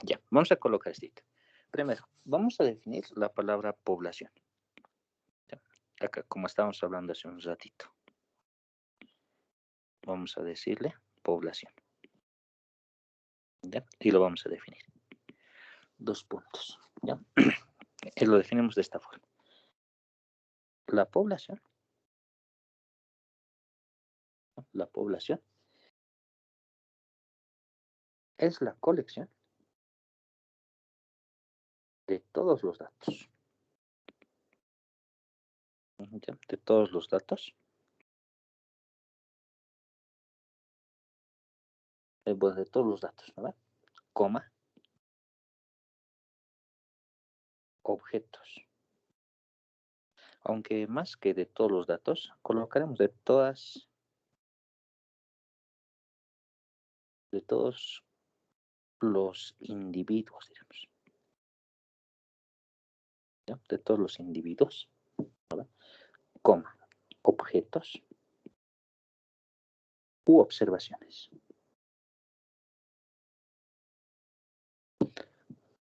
Ya, vamos a colocar esto. Primero, vamos a definir la palabra población. Ya, acá, como estábamos hablando hace un ratito. Vamos a decirle población. ¿Ya? Y lo vamos a definir. 2 puntos. ¿Ya? Y lo definimos de esta forma. La población es la colección de todos los datos. ¿Ya? De todos los datos. Pues de todos los datos, ¿no? Coma, objetos. Aunque más que de todos los datos, colocaremos de todos los individuos, digamos. ¿Ya? De todos los individuos, ¿no? Coma, objetos u observaciones.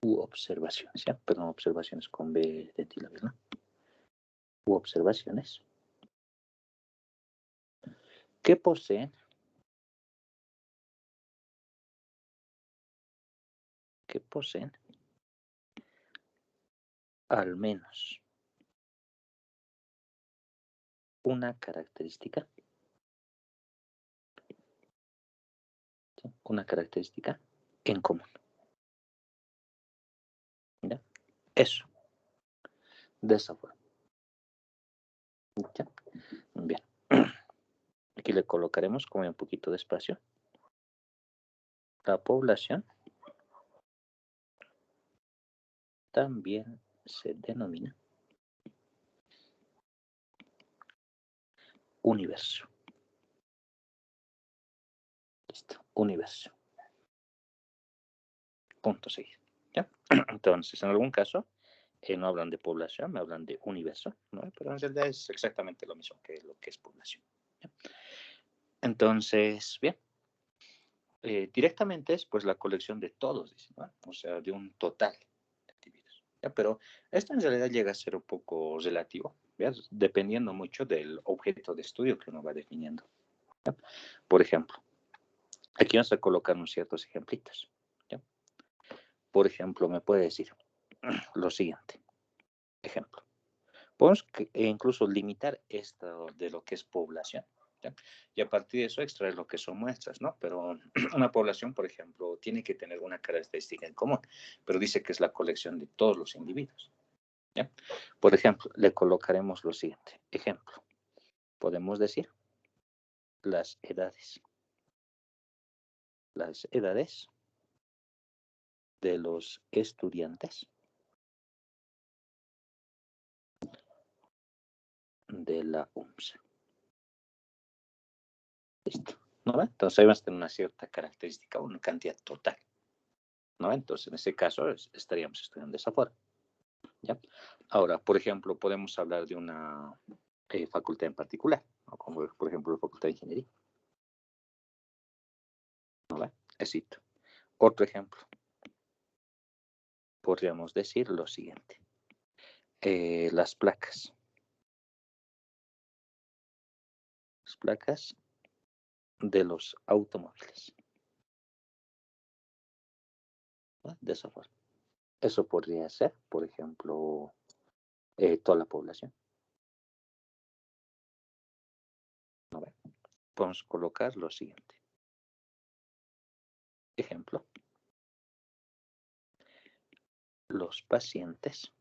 U observaciones, ¿ya? Perdón, observaciones con B de tilde, ¿no? U observaciones que poseen al menos una característica, ¿sí? Una característica en común. ¿Ya? Eso, de esa forma. ¿Ya? Bien. Aquí le colocaremos como un poquito de espacio. La población también se denomina universo. Listo, universo. Punto seguido. ¿Ya? Entonces, en algún caso, no hablan de población, me hablan de universo, ¿no? Pero en realidad es exactamente lo mismo que lo que es población. ¿Ya? Entonces, bien, directamente es pues la colección de todos, dicen, ¿no? O sea, de un total de individuos. ¿Ya? Pero esto en realidad llega a ser un poco relativo, ¿ya? Dependiendo mucho del objeto de estudio que uno va definiendo. ¿Ya? Por ejemplo, aquí vamos a colocar unos ciertos ejemplitos. ¿Ya? Por ejemplo, me puede decir lo siguiente. Ejemplo. Podemos incluso limitar esto de lo que es población, ¿ya? Y a partir de eso extraer lo que son muestras, ¿no? Pero una población, por ejemplo, tiene que tener una característica en común, pero dice que es la colección de todos los individuos, ¿ya? Por ejemplo, le colocaremos lo siguiente. Ejemplo, podemos decir las edades. Las edades de los estudiantes de la UMSA. Listo, ¿no? Entonces ahí vas a tener una cierta característica, una cantidad total, ¿no? Entonces en ese caso estaríamos estudiando de esa forma, ¿ya? Ahora, por ejemplo, podemos hablar de una facultad en particular, ¿no? Como por ejemplo la facultad de ingeniería, ¿no? Éxito. Otro ejemplo, podríamos decir lo siguiente. Las placas. Las placas de los automóviles, ¿no? De esa forma. Eso podría ser, por ejemplo, toda la población, ¿no? Podemos colocar lo siguiente. Ejemplo, los pacientes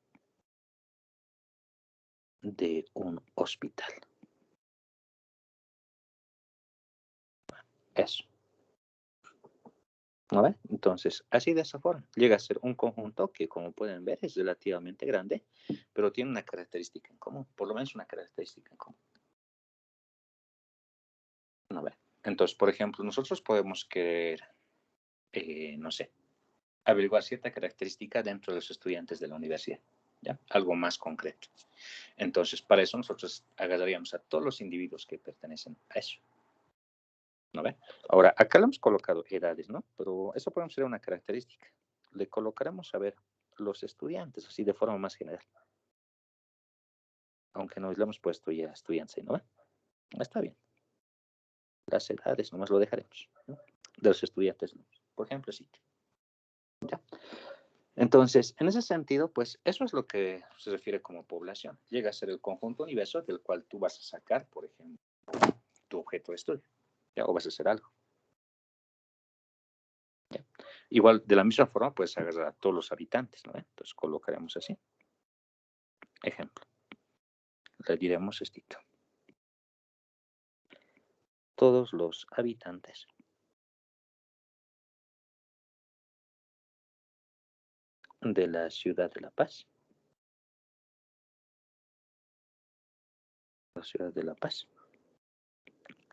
de un hospital. Eso, ¿no ve? Entonces, así de esa forma, llega a ser un conjunto que, como pueden ver, es relativamente grande, pero tiene una característica en común, por lo menos una característica en común. ¿No ve? Entonces, por ejemplo, nosotros podemos querer, no sé, averiguar cierta característica dentro de los estudiantes de la universidad, ¿ya? Algo más concreto. Entonces, para eso nosotros agarraríamos a todos los individuos que pertenecen a eso. ¿No ve? Ahora, acá le hemos colocado edades, ¿no? Pero eso podemos ser una característica. Le colocaremos, a ver, los estudiantes, así de forma más general. Aunque nos le hemos puesto ya estudiantes, ¿no ve? Está bien. Las edades nomás lo dejaremos, ¿no? De los estudiantes, ¿no? Por ejemplo, sí. ¿Ya? Entonces, en ese sentido, pues eso es lo que se refiere como población. Llega a ser el conjunto universo del cual tú vas a sacar, por ejemplo, tu objeto de estudio, ¿ya? O vas a hacer algo. ¿Ya? Igual, de la misma forma, puedes agarrar a todos los habitantes, ¿no? Entonces, colocaremos así. Ejemplo. Le diremos esto. Todos los habitantes de la ciudad de La Paz. La ciudad de La Paz.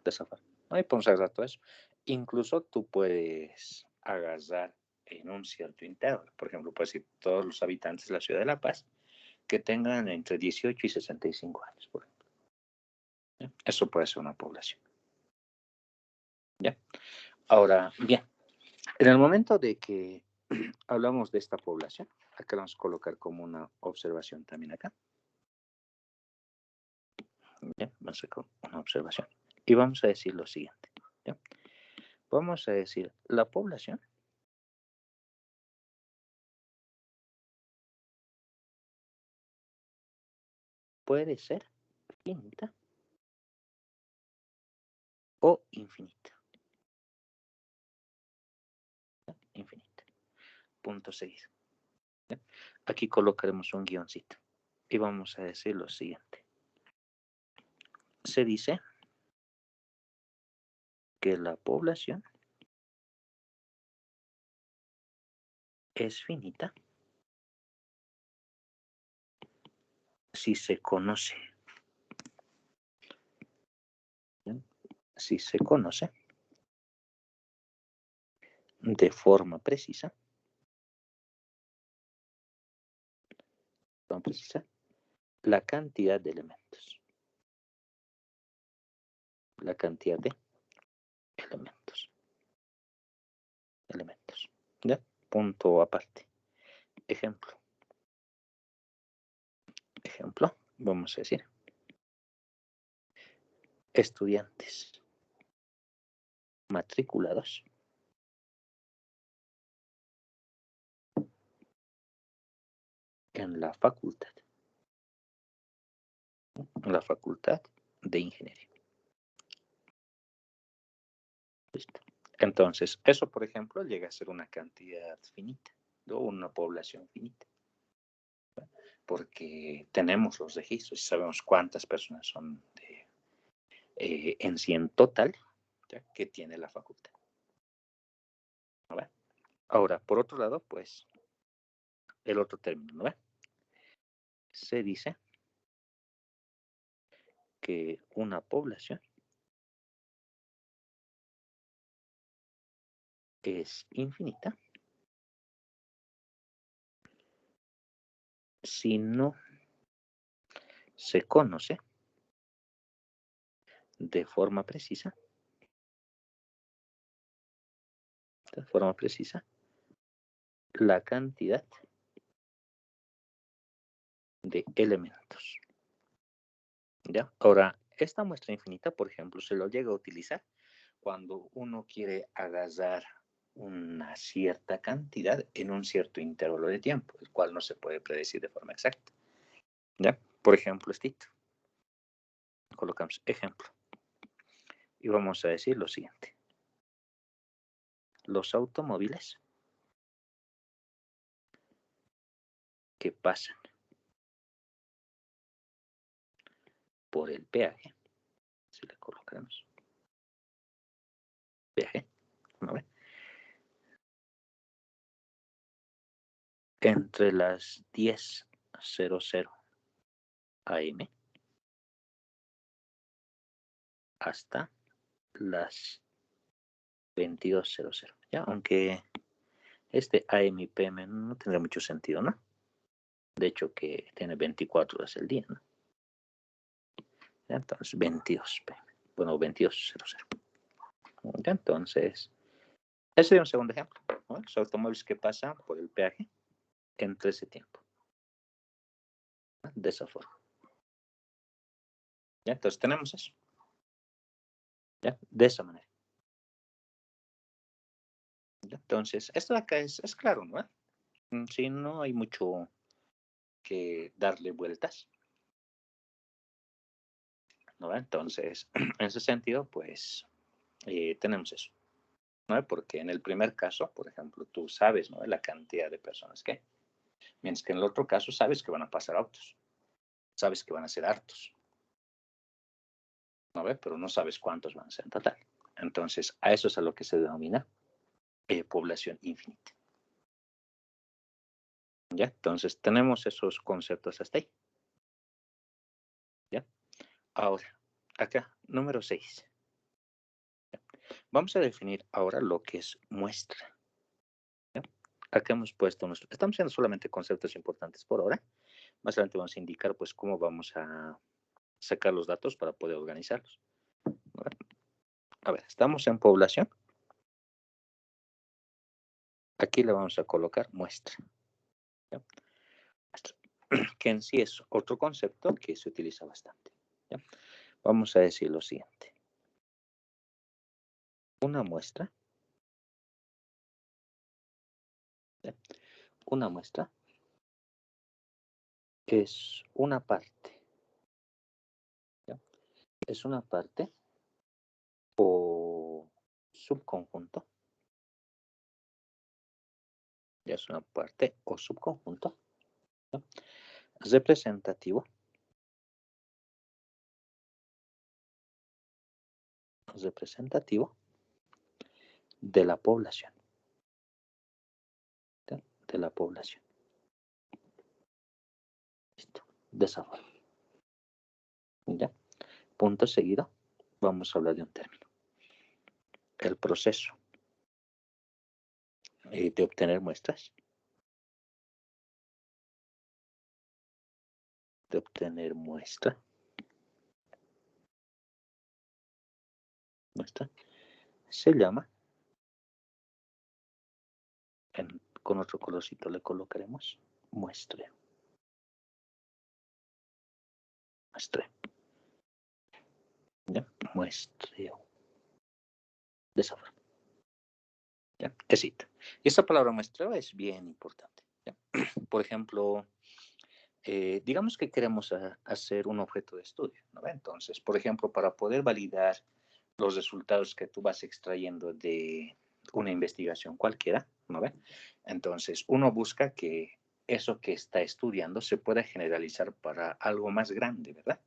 De esa forma. Ahí podemos agarrar todo eso. Incluso tú puedes agarrar en un cierto intervalo. Por ejemplo, puedes decir todos los habitantes de la ciudad de La Paz que tengan entre 18 y 65 años, por ejemplo. ¿Ya? Eso puede ser una población. ¿Ya? Ahora, bien, en el momento de que hablamos de esta población, acá vamos a colocar como una observación también acá. ¿Ya? Vamos a colocar una observación. Y vamos a decir lo siguiente. ¿Ya? Vamos a decir, la población puede ser finita o infinita. ¿Ya? Infinita. Punto seguido. ¿Ya? Aquí colocaremos un guioncito y vamos a decir lo siguiente. Se dice que la población es finita si se conoce. ¿Ya? Si se conoce de forma precisa, la cantidad de elementos. La cantidad de elementos. Elementos. ¿Ya? Punto aparte. Ejemplo. Ejemplo. Vamos a decir. Estudiantes matriculados en la facultad. La facultad de ingeniería. ¿Listo? Entonces, eso, por ejemplo, llega a ser una cantidad finita, ¿no? Una población finita. Porque tenemos los registros y sabemos cuántas personas son en sí en total, ¿ya? Que tiene la facultad. ¿No ve? Ahora, por otro lado, pues, el otro término, ¿no ve? Se dice que una población es infinita si no se conoce de forma precisa, la cantidad de elementos. ¿Ya? Ahora, esta muestra infinita, por ejemplo, se lo llega a utilizar cuando uno quiere agarrar una cierta cantidad en un cierto intervalo de tiempo, el cual no se puede predecir de forma exacta. ¿Ya? Por ejemplo, esto. Colocamos ejemplo. Y vamos a decir lo siguiente. Los automóviles que pasan por el peaje, si le colocamos peaje, ¿no ve? Entre las 10:00 AM hasta las 22:00, ¿ya? Aunque este AM y PM no tendría mucho sentido, ¿no? De hecho, que tiene 24 horas el día, ¿no? ¿Ya? Entonces, 22 PM. Bueno, 22:00. ¿Ya? Entonces, ese sería un segundo ejemplo, ¿no? Los automóviles que pasan por el peaje entre ese tiempo, ¿no? De esa forma. ¿Ya? Entonces tenemos eso, ¿ya? De esa manera. ¿Ya? Entonces, esto de acá es claro, ¿no? Sí, no hay mucho que darle vueltas, ¿no? Entonces, en ese sentido, pues tenemos eso, ¿no? Porque en el primer caso, por ejemplo, tú sabes, ¿no? La cantidad de personas que hay, mientras que en el otro caso sabes que van a pasar autos, sabes que van a ser hartos, ¿no? Pero no sabes cuántos van a ser en total. Entonces, a eso es a lo que se denomina población infinita. ¿Ya? Entonces, tenemos esos conceptos hasta ahí. ¿Ya? Ahora, acá, número 6. Vamos a definir ahora lo que es muestra. ¿Ya? Acá hemos puesto nuestro. Estamos haciendo solamente conceptos importantes por ahora. Más adelante vamos a indicar, pues, cómo vamos a sacar los datos para poder organizarlos. A ver, estamos en población. Aquí le vamos a colocar muestra. ¿Ya? Muestra. Que en sí es otro concepto que se utiliza bastante. ¿Ya? Vamos a decir lo siguiente. Una muestra. ¿Ya? Una muestra es una parte. ¿Ya? Es una parte o subconjunto. Ya es una parte o subconjunto. ¿Ya? Representativo. Representativo de la población. ¿Ya? De la población. Listo. De esa forma. ¿Ya? Punto seguido. Vamos a hablar de un término. El proceso de obtener muestras. De obtener muestra. Muestra. Se llama. Con otro colorcito le colocaremos muestreo. Muestreo. ¿Ya? Muestreo. De esa forma. ¿Ya? Esito. Y esta palabra muestreo es bien importante. ¿Ya? Por ejemplo, digamos que queremos hacer un objeto de estudio, ¿no? Entonces, por ejemplo, para poder validar los resultados que tú vas extrayendo de una investigación cualquiera, ¿no ve? Entonces, uno busca que eso que está estudiando se pueda generalizar para algo más grande, ¿verdad?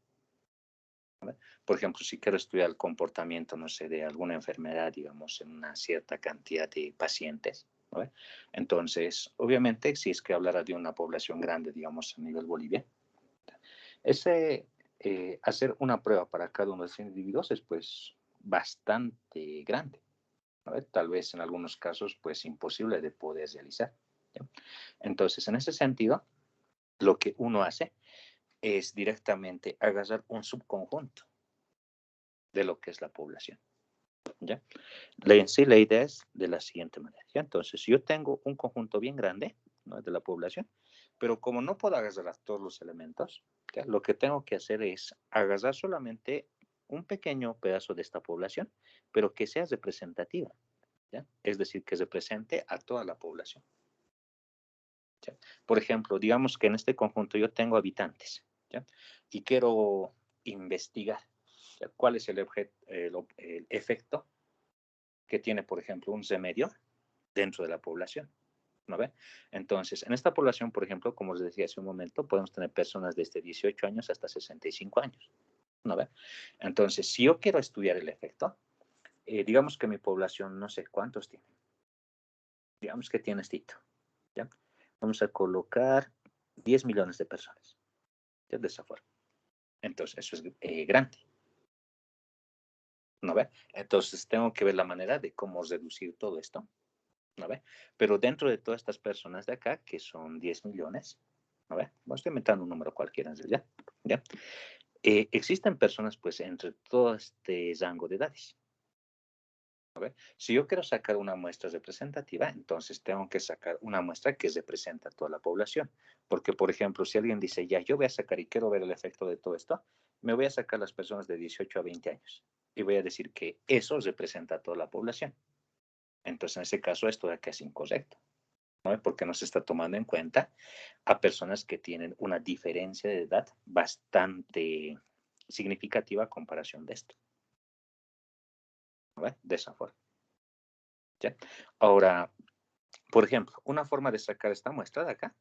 ¿No? Por ejemplo, si quiero estudiar el comportamiento, no sé, de alguna enfermedad, digamos, en una cierta cantidad de pacientes, ¿no ve? Entonces, obviamente, si es que hablara de una población grande, digamos, a nivel Bolivia, ese, hacer una prueba para cada uno de esos individuos es, pues, bastante grande. ¿No? Tal vez en algunos casos, pues, imposible de poder realizar. ¿Ya? Entonces, en ese sentido, lo que uno hace es directamente agarrar un subconjunto de lo que es la población. ¿Ya? En sí, la idea es de la siguiente manera. ¿Ya? Entonces, yo tengo un conjunto bien grande, ¿no? De la población, pero como no puedo agarrar todos los elementos, ¿ya? Lo que tengo que hacer es agarrar solamente un pequeño pedazo de esta población, pero que sea representativa. ¿Ya? Es decir, que represente a toda la población. ¿Ya? Por ejemplo, digamos que en este conjunto yo tengo habitantes, ¿ya? Y quiero investigar, ¿ya? Cuál es el efecto que tiene, por ejemplo, un remedio dentro de la población. ¿No ve? Entonces, en esta población, por ejemplo, como les decía hace un momento, podemos tener personas desde 18 años hasta 65 años. ¿No ve? Entonces, si yo quiero estudiar el efecto, digamos que mi población, no sé cuántos tiene. Digamos que tiene estito. ¿Ya? Vamos a colocar 10 millones de personas. ¿Ya? De esa forma. Entonces, eso es grande. ¿No ve? Entonces, tengo que ver la manera de cómo reducir todo esto. ¿No ve? Pero dentro de todas estas personas de acá, que son 10 millones, ¿no ve? Bueno, estoy inventando un número cualquiera en realidad. ¿Ya? Existen personas, pues, entre todo este rango de edades. Si yo quiero sacar una muestra representativa, entonces tengo que sacar una muestra que representa a toda la población. Porque, por ejemplo, si alguien dice, ya, yo voy a sacar y quiero ver el efecto de todo esto, me voy a sacar las personas de 18 a 20 años y voy a decir que eso representa a toda la población. Entonces, en ese caso, esto de acá es incorrecto, ¿no? Porque no se está tomando en cuenta a personas que tienen una diferencia de edad bastante significativa a comparación de esto, ¿no? De esa forma. ¿Ya? Ahora, por ejemplo, una forma de sacar esta muestra de acá,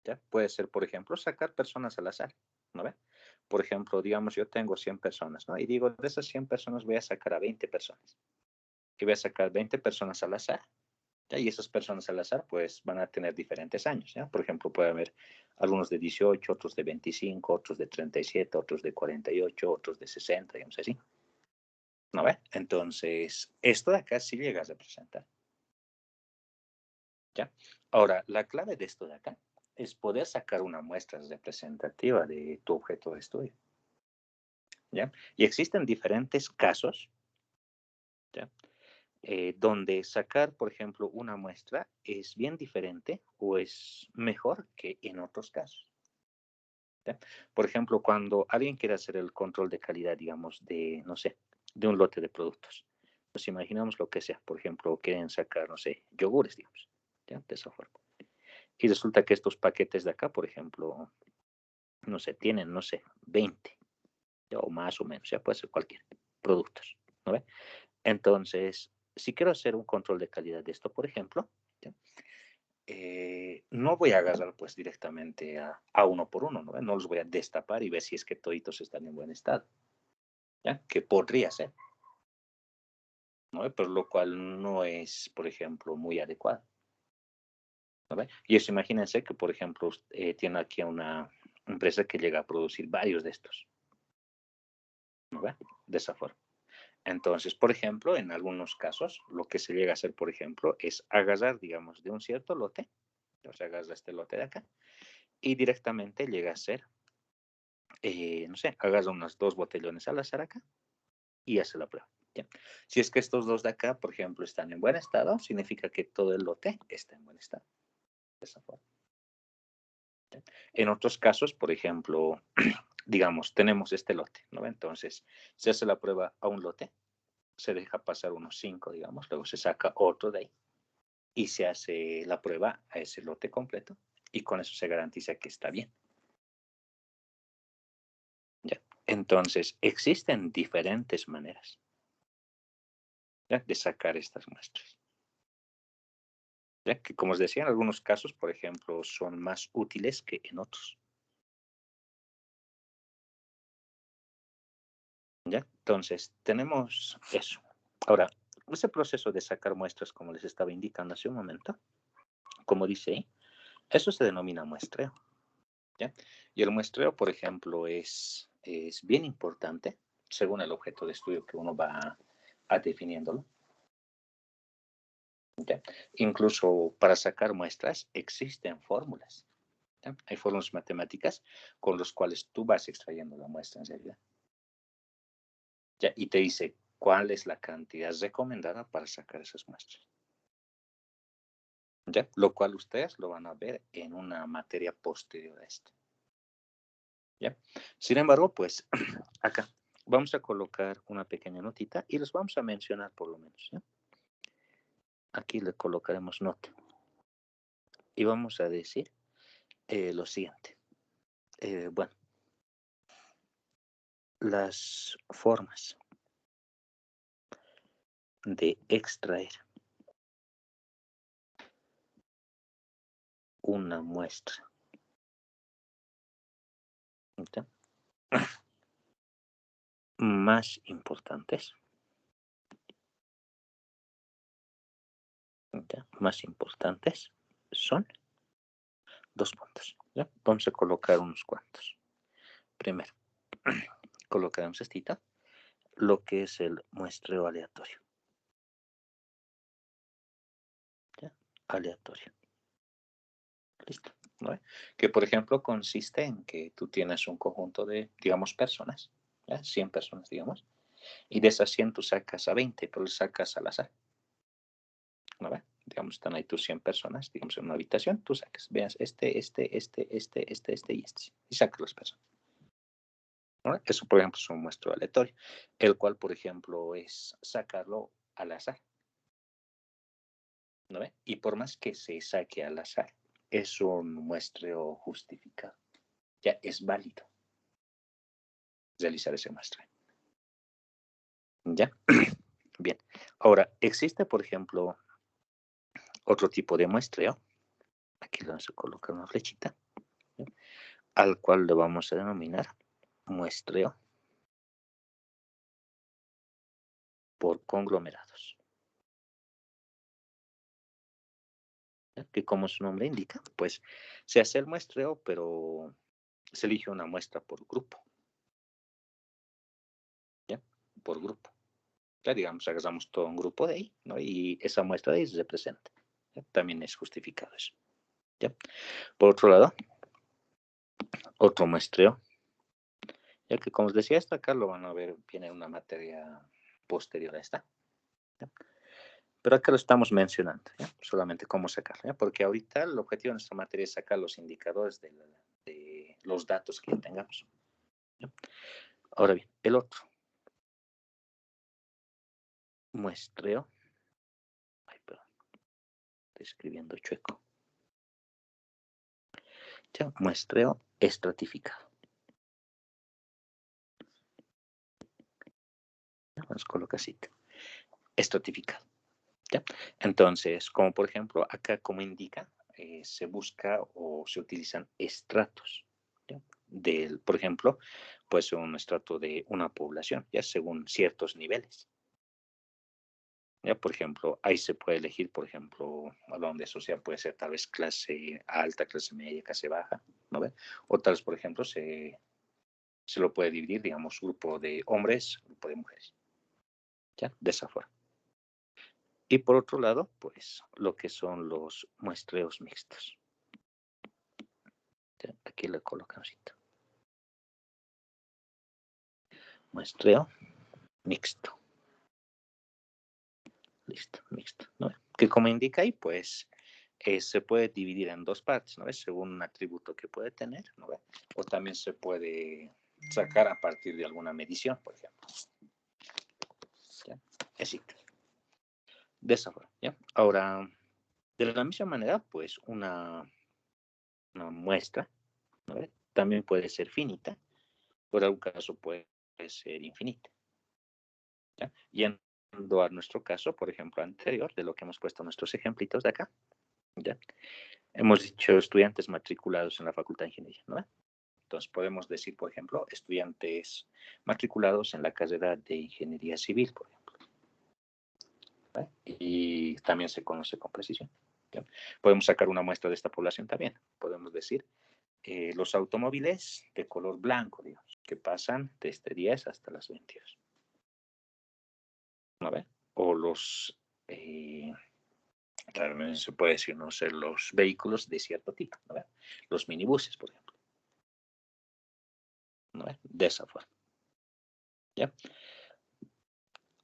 ¿ya? Puede ser, por ejemplo, sacar personas al azar, ¿no ve? Por ejemplo, digamos, yo tengo 100 personas, ¿no? Y digo, de esas 100 personas voy a sacar a 20 personas. Y voy a sacar 20 personas al azar, ¿ya? Y esas personas al azar, pues, van a tener diferentes años, ¿ya? Por ejemplo, puede haber algunos de 18, otros de 25, otros de 37, otros de 48, otros de 60, digamos así, ¿no ve? Entonces, esto de acá sí llega a representar. ¿Ya? Ahora, la clave de esto de acá es poder sacar una muestra representativa de tu objeto de estudio. ¿Ya? Y existen diferentes casos, ¿ya? Donde sacar, por ejemplo, una muestra es bien diferente o es mejor que en otros casos. ¿Ya? Por ejemplo, cuando alguien quiere hacer el control de calidad, digamos, de, no sé, de un lote de productos. Pues imaginamos lo que sea. Por ejemplo, quieren sacar, no sé, yogures, digamos, ¿ya? De esa forma. Y resulta que estos paquetes de acá, por ejemplo, no sé, tienen, no sé, 20 o más o menos, ya puede ser cualquier productos, ¿no ve? Entonces, si quiero hacer un control de calidad de esto, por ejemplo, ¿ya? No voy a agarrar pues directamente a uno por uno, ¿no ve? No los voy a destapar y ver si es que toditos están en buen estado, ¿ya? Que podría ser, ¿no ve? Pero lo cual no es, por ejemplo, muy adecuado, ¿no ve? Y eso imagínense que, por ejemplo, tiene aquí una empresa que llega a producir varios de estos, ¿no ve? De esa forma. Entonces, por ejemplo, en algunos casos, lo que se llega a hacer, por ejemplo, es agarrar, digamos, de un cierto lote, o sea, agarra este lote de acá, y directamente llega a hacer, no sé, agarra unos 2 botellones al azar acá y hace la prueba. ¿Ya? Si es que estos dos de acá, por ejemplo, están en buen estado, significa que todo el lote está en buen estado. De esa forma. ¿Ya? En otros casos, por ejemplo, digamos, tenemos este lote, ¿no? Entonces, se hace la prueba a un lote, se deja pasar unos 5, digamos, luego se saca otro de ahí y se hace la prueba a ese lote completo y con eso se garantiza que está bien. ¿Ya? Entonces, existen diferentes maneras, ¿ya? De sacar estas muestras. ¿Ya? Que como os decía, en algunos casos, por ejemplo, son más útiles que en otros. ¿Ya? Entonces, tenemos eso. Ahora, ese proceso de sacar muestras, como les estaba indicando hace un momento, como dice ahí, eso se denomina muestreo. ¿Ya? Y el muestreo, por ejemplo, es bien importante según el objeto de estudio que uno va a definiéndolo. ¿Ya? Incluso para sacar muestras existen fórmulas. ¿Ya? Hay fórmulas matemáticas con las cuales tú vas extrayendo la muestra en realidad. ¿Ya? Y te dice cuál es la cantidad recomendada para sacar esas muestras. ¿Ya? Lo cual ustedes lo van a ver en una materia posterior a esta. ¿Ya? Sin embargo, pues acá vamos a colocar una pequeña notita y los vamos a mencionar por lo menos. ¿Ya? Aquí le colocaremos nota y vamos a decir lo siguiente. Bueno, las formas de extraer una muestra, ¿ya? Más importantes, ¿ya? Más importantes son 2 puntos. ¿Ya? Vamos a colocar unos cuantos. Primero, colocaremos cestita lo que es el muestreo aleatorio. ¿Ya? Aleatorio. Listo. ¿No? Que por ejemplo consiste en que tú tienes un conjunto de, digamos, personas, ¿ya? 100 personas, digamos, Y de esas 100 tú sacas a 20, pero lo sacas al azar. ¿No ve? Digamos, están ahí tus 100 personas, digamos, en una habitación, tú sacas, veas y este. Y sacas las personas. ¿No? Eso, por ejemplo, es un muestreo aleatorio, el cual, por ejemplo, es sacarlo al azar. ¿No ve? Y por más que se saque al azar, es un muestreo justificado. Ya es válido realizar ese muestreo. ¿Ya? Bien. Ahora, existe, por ejemplo, otro tipo de muestreo. Aquí le vamos a colocar una flechita, ¿ya? Al cual le vamos a denominar muestreo por conglomerados. ¿Ya? Que como su nombre indica, pues se hace el muestreo, pero se elige una muestra por grupo. ¿Ya? Por grupo. Ya, digamos, agarramos todo un grupo de ahí, ¿no? Y esa muestra de ahí se representa. ¿Ya? También es justificado eso. ¿Ya? Por otro lado, otro muestreo, ya que como os decía, esta acá lo van a ver, viene una materia posterior a esta. ¿Ya? Pero acá lo estamos mencionando, ¿ya? Solamente cómo sacarlo, ¿ya? Porque ahorita el objetivo de nuestra materia es sacar los indicadores de los datos que tengamos. ¿Ya? Ahora bien, el otro muestreo, ay, perdón, estoy escribiendo chueco, ya, muestreo estratificado. Vamos a colocar así, estratificado. ¿Ya? Entonces, como por ejemplo, acá como indica, se busca o se utilizan estratos. ¿Ya? Por ejemplo, pues un estrato de una población, ya según ciertos niveles. ¿Ya? Por ejemplo, ahí se puede elegir, por ejemplo, hablando de social, puede ser tal vez clase alta, clase media, clase baja, ¿no ve? O tal vez, por ejemplo, se lo puede dividir, digamos, grupo de hombres, grupo de mujeres. ¿Ya? De esa forma. Y por otro lado, pues lo que son los muestreos mixtos. ¿Ya? Aquí le colocamos muestreo mixto. Listo, mixto. ¿No? Que como indica ahí, pues se puede dividir en dos partes, ¿no? Según un atributo que puede tener, ¿no? O también se puede sacar a partir de alguna medición, por ejemplo. ¿Ya? Así. De esa forma, ¿ya? Ahora, de la misma manera, pues una muestra, ¿no? También puede ser finita, por algún caso puede ser infinita. ¿Ya? Yendo a nuestro caso, por ejemplo, anterior, de lo que hemos puesto nuestros ejemplitos de acá, ¿ya? Hemos dicho estudiantes matriculados en la Facultad de Ingeniería, ¿no? Entonces podemos decir, por ejemplo, estudiantes matriculados en la carrera de Ingeniería Civil, por ejemplo. ¿Vale? Y también se conoce con precisión. ¿Ya? Podemos sacar una muestra de esta población también. Podemos decir los automóviles de color blanco, digamos, que pasan desde 10 hasta las 22. ¿No ve? O los, también se puede decir, no sé, los vehículos de cierto tipo, ¿no ve? Los minibuses, por ejemplo. ¿No ve? De esa forma. ¿Ya?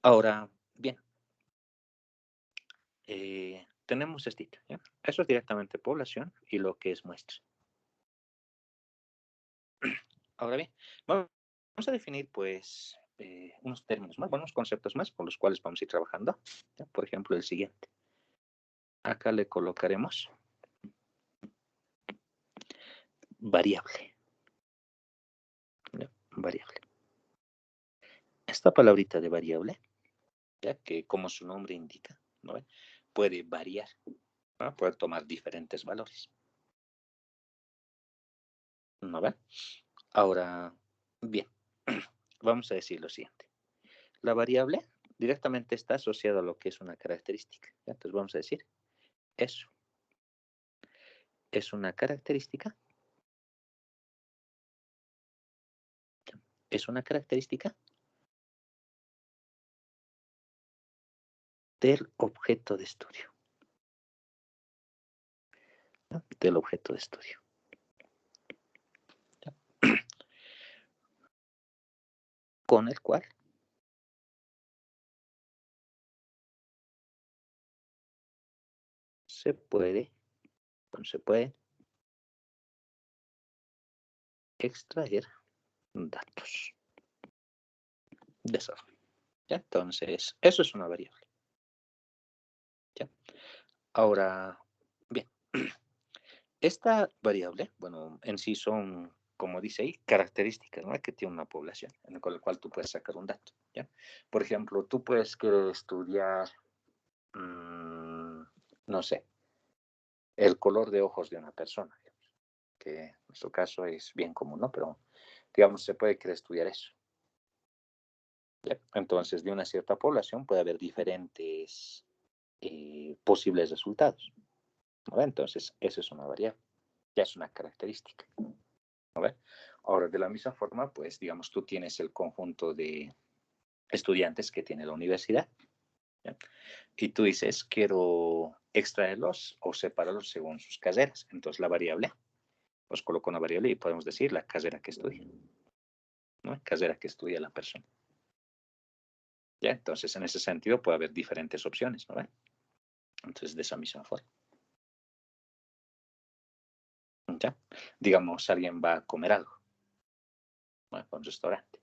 Ahora, bien, tenemos este, ¿ya? Eso es directamente población y lo que es muestra. Ahora bien, vamos a definir, pues, unos términos más, unos conceptos más con los cuales vamos a ir trabajando. ¿Ya? Por ejemplo, el siguiente. Acá le colocaremos variable. ¿Ya? Variable. Esta palabrita de variable, ya que como su nombre indica, ¿no? Puede variar, ¿no? Puede tomar diferentes valores. ¿No ve? Ahora, bien, vamos a decir lo siguiente. La variable directamente está asociada a lo que es una característica. ¿Ya? Entonces vamos a decir, eso es una característica, es una característica del objeto de estudio. ¿Ya? Del objeto de estudio. ¿Ya? Con el cual se puede extraer datos de esa forma. ¿Ya? Entonces, eso es una variable. ¿Ya? Ahora, bien, esta variable, bueno, en sí son, como dice ahí, características, ¿no? Que tiene una población, con la cual tú puedes sacar un dato. ¿Ya? Por ejemplo, tú puedes querer estudiar, no sé, el color de ojos de una persona, digamos, que en nuestro caso es bien común, ¿no? Pero, digamos, se puede querer estudiar eso. ¿Ya? Entonces, de una cierta población puede haber diferentes posibles resultados. ¿No? Entonces, eso es una variable, ya es una característica. ¿No? Ahora, de la misma forma, pues, digamos, tú tienes el conjunto de estudiantes que tiene la universidad, ¿ya? Y tú dices, quiero extraerlos o separarlos según sus carreras. Entonces, la variable, pues coloco una variable y podemos decir la carrera que estudia, ¿no? Carrera que estudia la persona. ¿Ya? Entonces, en ese sentido, puede haber diferentes opciones, ¿no? Entonces, de esa misma forma. ¿Ya? Digamos, alguien va a comer algo, ¿no? A un restaurante.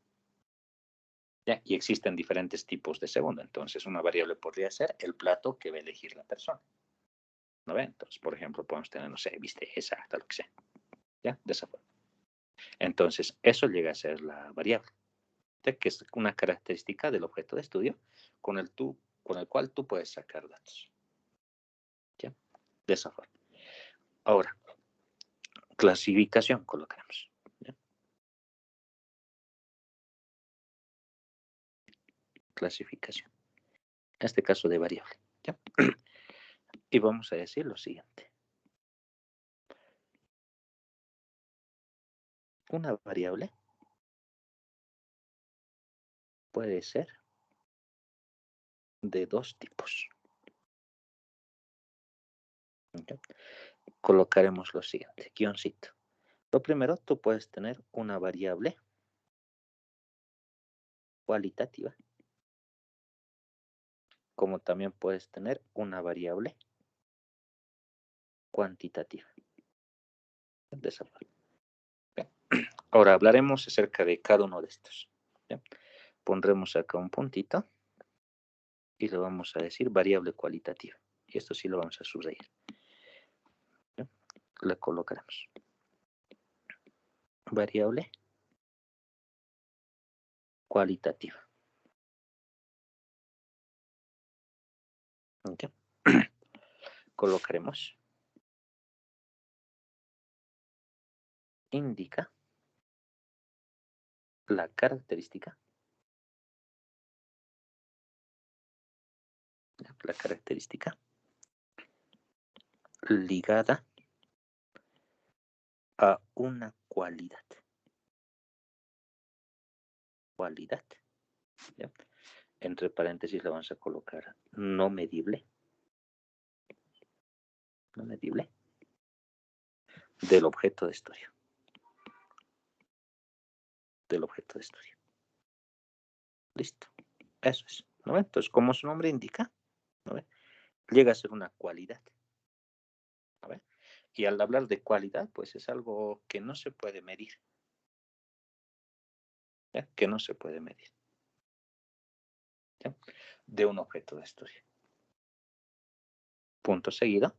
¿Ya? Y existen diferentes tipos de segundo. Entonces, una variable podría ser el plato que va a elegir la persona. ¿No ve? Entonces, por ejemplo, podemos tener, no sé, viste, exacta, lo que sea. ¿Ya? De esa forma. Entonces, eso llega a ser la variable, ¿ya? Que es una característica del objeto de estudio con el cual tú puedes sacar datos. ¿Ya? De esa forma. Ahora, clasificación colocamos. ¿Ya? Clasificación. En este caso de variable. ¿Ya? Y vamos a decir lo siguiente. Una variable puede ser de dos tipos. ¿Okay? Colocaremos lo siguiente, guioncito. Lo primero, tú puedes tener una variable cualitativa, como también puedes tener una variable cuantitativa. De esa forma. Bien. Ahora hablaremos acerca de cada uno de estos. ¿Ya? Pondremos acá un puntito y le vamos a decir variable cualitativa. Y esto sí lo vamos a subrayar. ¿Ya? Le colocaremos variable cualitativa. ¿Ya? Colocaremos indica la característica ligada a una cualidad. ¿Ya? Entre paréntesis le vamos a colocar no medible del objeto de estudio. Listo. Eso es. ¿No? Entonces, como su nombre indica, ¿no? Llega a ser una cualidad. ¿No? Y al hablar de cualidad, pues es algo que no se puede medir. ¿Ya? Que no se puede medir. ¿Ya? De un objeto de estudio. Punto seguido.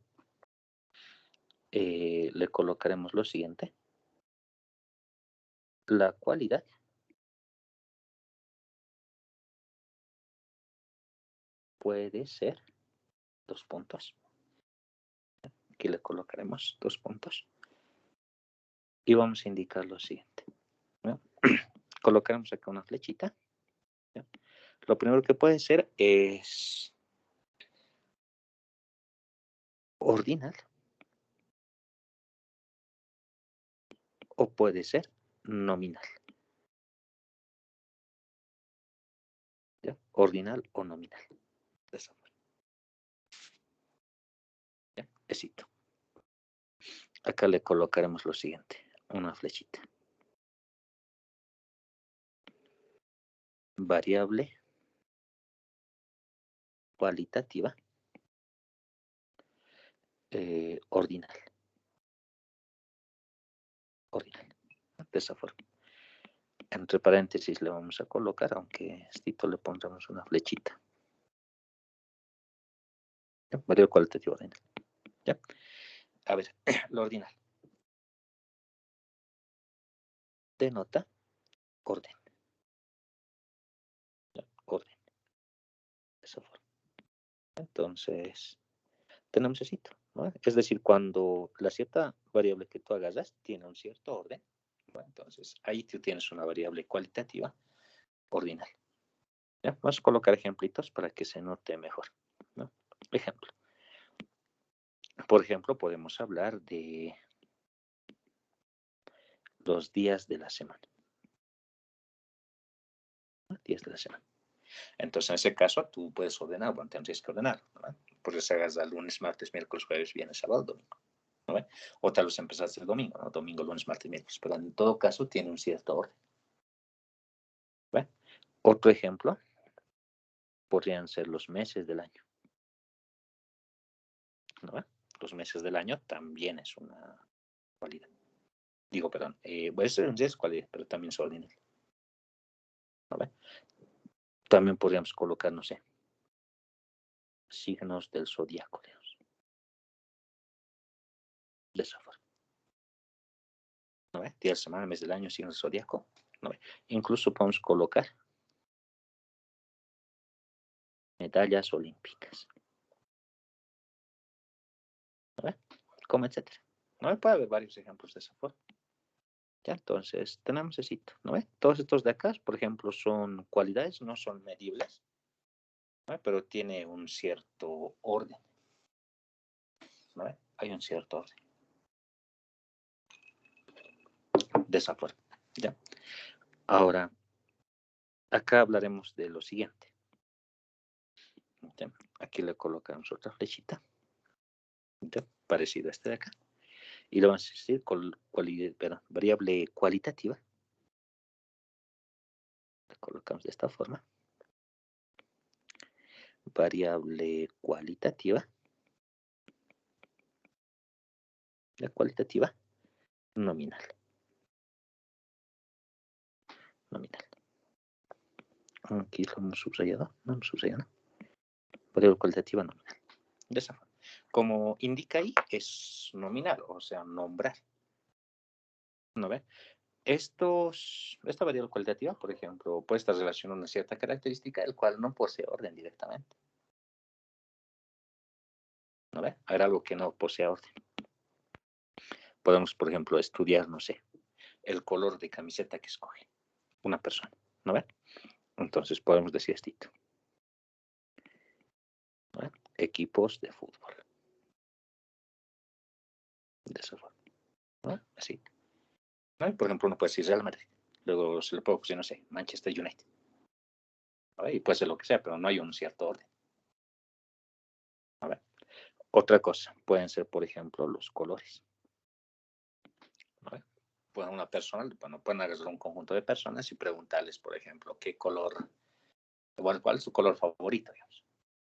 Le colocaremos lo siguiente. La cualidad puede ser dos puntos. Aquí le colocaremos dos puntos. Y vamos a indicar lo siguiente. ¿No? Colocaremos acá una flechita. ¿Ya? Lo primero que puede ser es ordinal o puede ser nominal. ¿Ya? Ordinal o nominal. De esa forma. ¿Ya? Éxito. Acá le colocaremos lo siguiente. Una flechita. Variable cualitativa ordinal. Ordinal. De esa forma. Entre paréntesis le vamos a colocar, aunque esto le pondremos una flechita. ¿Ya? Variable cualitativa ordinal. ¿Ya? A ver, lo ordinal. Denota orden. ¿Ya? Orden. De esa forma. Entonces, tenemos esto, ¿no? Es decir, cuando la cierta variable que tú agarras tiene un cierto orden, bueno, entonces ahí tú tienes una variable cualitativa ordinal. ¿Ya? Vamos a colocar ejemplitos para que se note mejor, ¿no? Ejemplo. Por ejemplo, podemos hablar de los días de la semana. Días de la semana. Entonces, en ese caso, tú puedes ordenar, bueno, tendrías que ordenar, ¿no? Pues hagas lunes, martes, miércoles, jueves, viernes, sábado, domingo, ¿no? O tal vez empezaste el domingo, ¿no? Domingo, lunes, martes, miércoles, pero en todo caso tiene un cierto orden. ¿Ve? Otro ejemplo podrían ser los meses del año, ¿no? Los meses del año también es una cualidad. Digo, perdón, es cualidad, pero también es ordinal. ¿No ve? También podríamos colocar, no sé, signos del zodiaco, digamos. De esa forma. ¿No ve? Día de la semana, mes del año, signos del zodiaco. ¿No ve? Incluso podemos colocar medallas olímpicas. ¿No ve? Como etcétera. ¿No ve? Puede haber varios ejemplos de esa forma. Ya, entonces, tenemos esto, ¿no ve? Todos estos de acá, por ejemplo, son cualidades, no son medibles, ¿no? Pero tiene un cierto orden, ¿no? Hay un cierto orden de esa forma, ¿ya? Ahora, acá hablaremos de lo siguiente, ¿ya? Aquí le colocamos otra flechita, ¿ya? Parecido a este de acá, y le vamos a decir variable cualitativa, la colocamos de esta forma, variable cualitativa, la cualitativa nominal. Nominal. Aquí lo hemos subrayado, no hemos subrayado. Variable cualitativa nominal. De esa forma. Como indica ahí, es nominal, o sea, nombrar. ¿No ve? Esta variable cualitativa, por ejemplo, puede estar relacionada a una cierta característica, el cual no posee orden directamente. ¿No ve? Habrá algo que no posea orden. Podemos, por ejemplo, estudiar, no sé, el color de camiseta que escoge una persona. ¿No ve? Entonces podemos decir esto. ¿No ve? Equipos de fútbol. De esa forma. ¿No? Así. ¿No? Por ejemplo, uno puede decir Real Madrid. Luego se le puede decir, no sé, Manchester United. ¿No? Y puede ser lo que sea, pero no hay un cierto orden. ¿No? Otra cosa, pueden ser, por ejemplo, los colores. ¿No? Pueden una persona, bueno, pueden agarrar un conjunto de personas y preguntarles, por ejemplo, qué color, bueno, cuál es su color favorito, digamos.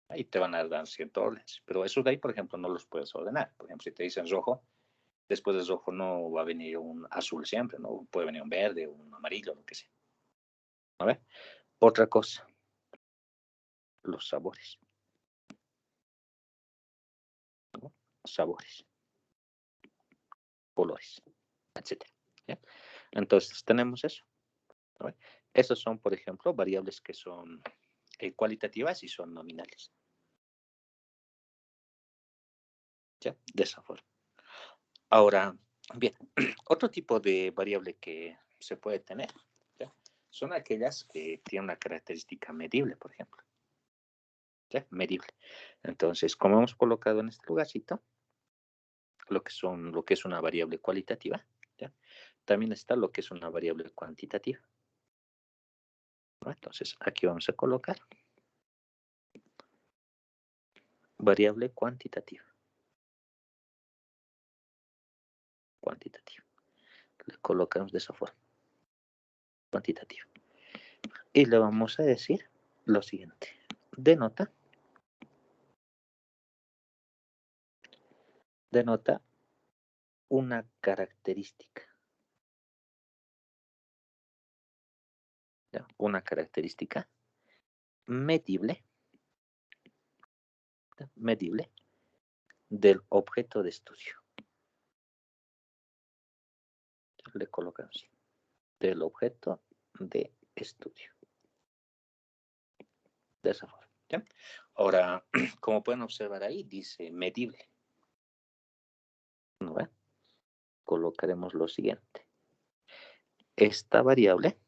Ahí te van a dar ciertos órdenes. Pero esos de ahí, por ejemplo, no los puedes ordenar. Por ejemplo, si te dicen rojo, después del rojo no va a venir un azul siempre, ¿no? Puede venir un verde, un amarillo, lo que sea. ¿No ve? Otra cosa, los sabores. ¿No? Sabores, colores, etcétera. ¿Ya? Entonces, tenemos eso. ¿No? Esos son, por ejemplo, variables que son cualitativas y son nominales. ¿Ya? De esa forma. Ahora, bien, otro tipo de variable que se puede tener, ¿ya? Son aquellas que tienen una característica medible, por ejemplo. ¿Ya? Medible. Entonces, como hemos colocado en este lugarcito, lo que es una variable cualitativa, ¿ya? También está lo que es una variable cuantitativa. ¿No? Entonces, aquí vamos a colocar variable cuantitativa. Cuantitativa. Le colocamos de esa forma. Cuantitativa. Y le vamos a decir lo siguiente. Denota denota una característica. ¿Ya? Una característica medible, ¿ya? Medible del objeto de estudio. Le colocamos así, del objeto de estudio. De esa forma. ¿Ya? Ahora, como pueden observar ahí, dice medible. ¿No ve? Colocaremos lo siguiente. Esta variable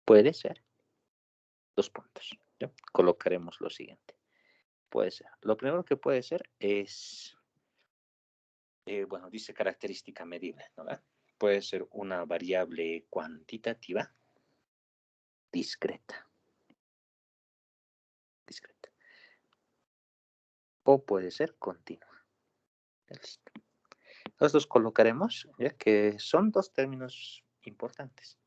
puede ser dos puntos. ¿Ya? Colocaremos lo siguiente. Puede ser. Lo primero que puede ser es, bueno, dice característica medible, ¿no ve? Puede ser una variable cuantitativa discreta. Discreta. O puede ser continua. Listo. Los dos colocaremos, ya que son dos términos importantes.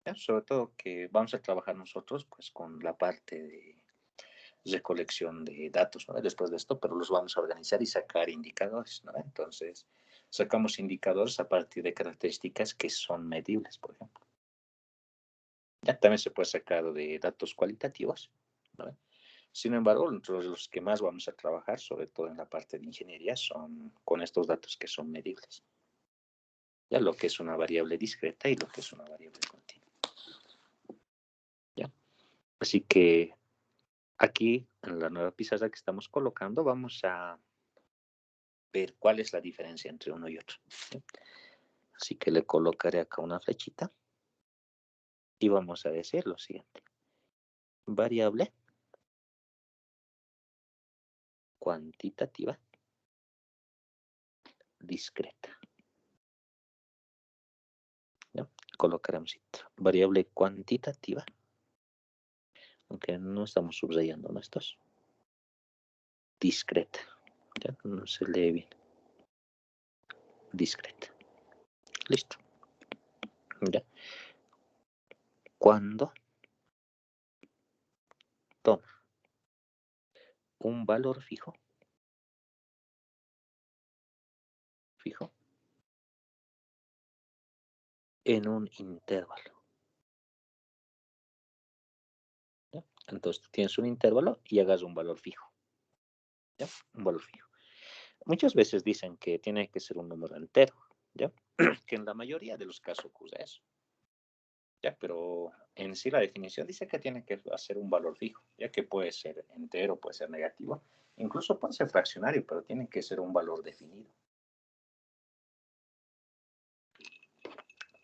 ¿Ya? Sobre todo que vamos a trabajar nosotros pues con la parte de recolección de datos, ¿no? Después de esto, pero los vamos a organizar y sacar indicadores, ¿no? Entonces, sacamos indicadores a partir de características que son medibles, por ejemplo. Ya también se puede sacar de datos cualitativos, ¿no? Sin embargo, los que más vamos a trabajar, sobre todo en la parte de ingeniería, son con estos datos que son medibles. Ya lo que es una variable discreta y lo que es una variable continua. ¿Ya? Así que aquí, en la nueva pizarra que estamos colocando, vamos a ver cuál es la diferencia entre uno y otro. ¿Sí? Así que le colocaré acá una flechita y vamos a decir lo siguiente. Variable cuantitativa discreta. ¿Ya? Colocaremos variable cuantitativa, aunque no estamos subrayando, ¿no? Estos. Discreta. ¿Ya? No se lee bien. Discreta. Listo. ¿Ya? Cuando toma un valor fijo, en un intervalo. ¿Ya? Entonces tú tienes un intervalo y hagas un valor fijo. ¿Ya? Un valor fijo. Muchas veces dicen que tiene que ser un número entero, ¿ya? Que en la mayoría de los casos ocurre eso. ¿Ya? Pero en sí la definición dice que tiene que ser un valor fijo, ya que puede ser entero, puede ser negativo, incluso puede ser fraccionario, pero tiene que ser un valor definido.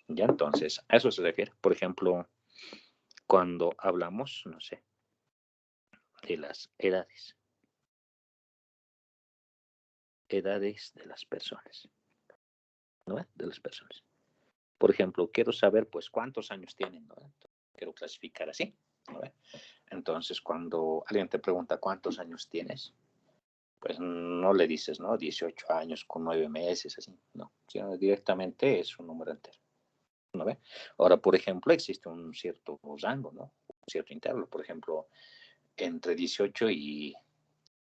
¿Ya? Entonces, a eso se refiere. Por ejemplo, cuando hablamos, no sé, de las edades. Edades de las personas. ¿No? De las personas. Por ejemplo, quiero saber, pues, cuántos años tienen, ¿no? Quiero clasificar así, ¿no? Entonces, cuando alguien te pregunta cuántos años tienes, pues no le dices, ¿no? 18 años con 9 meses, así, no. Sino directamente es un número entero, ¿no ve? Ahora, por ejemplo, existe un cierto rango, ¿no? Un cierto intervalo, por ejemplo, entre 18 y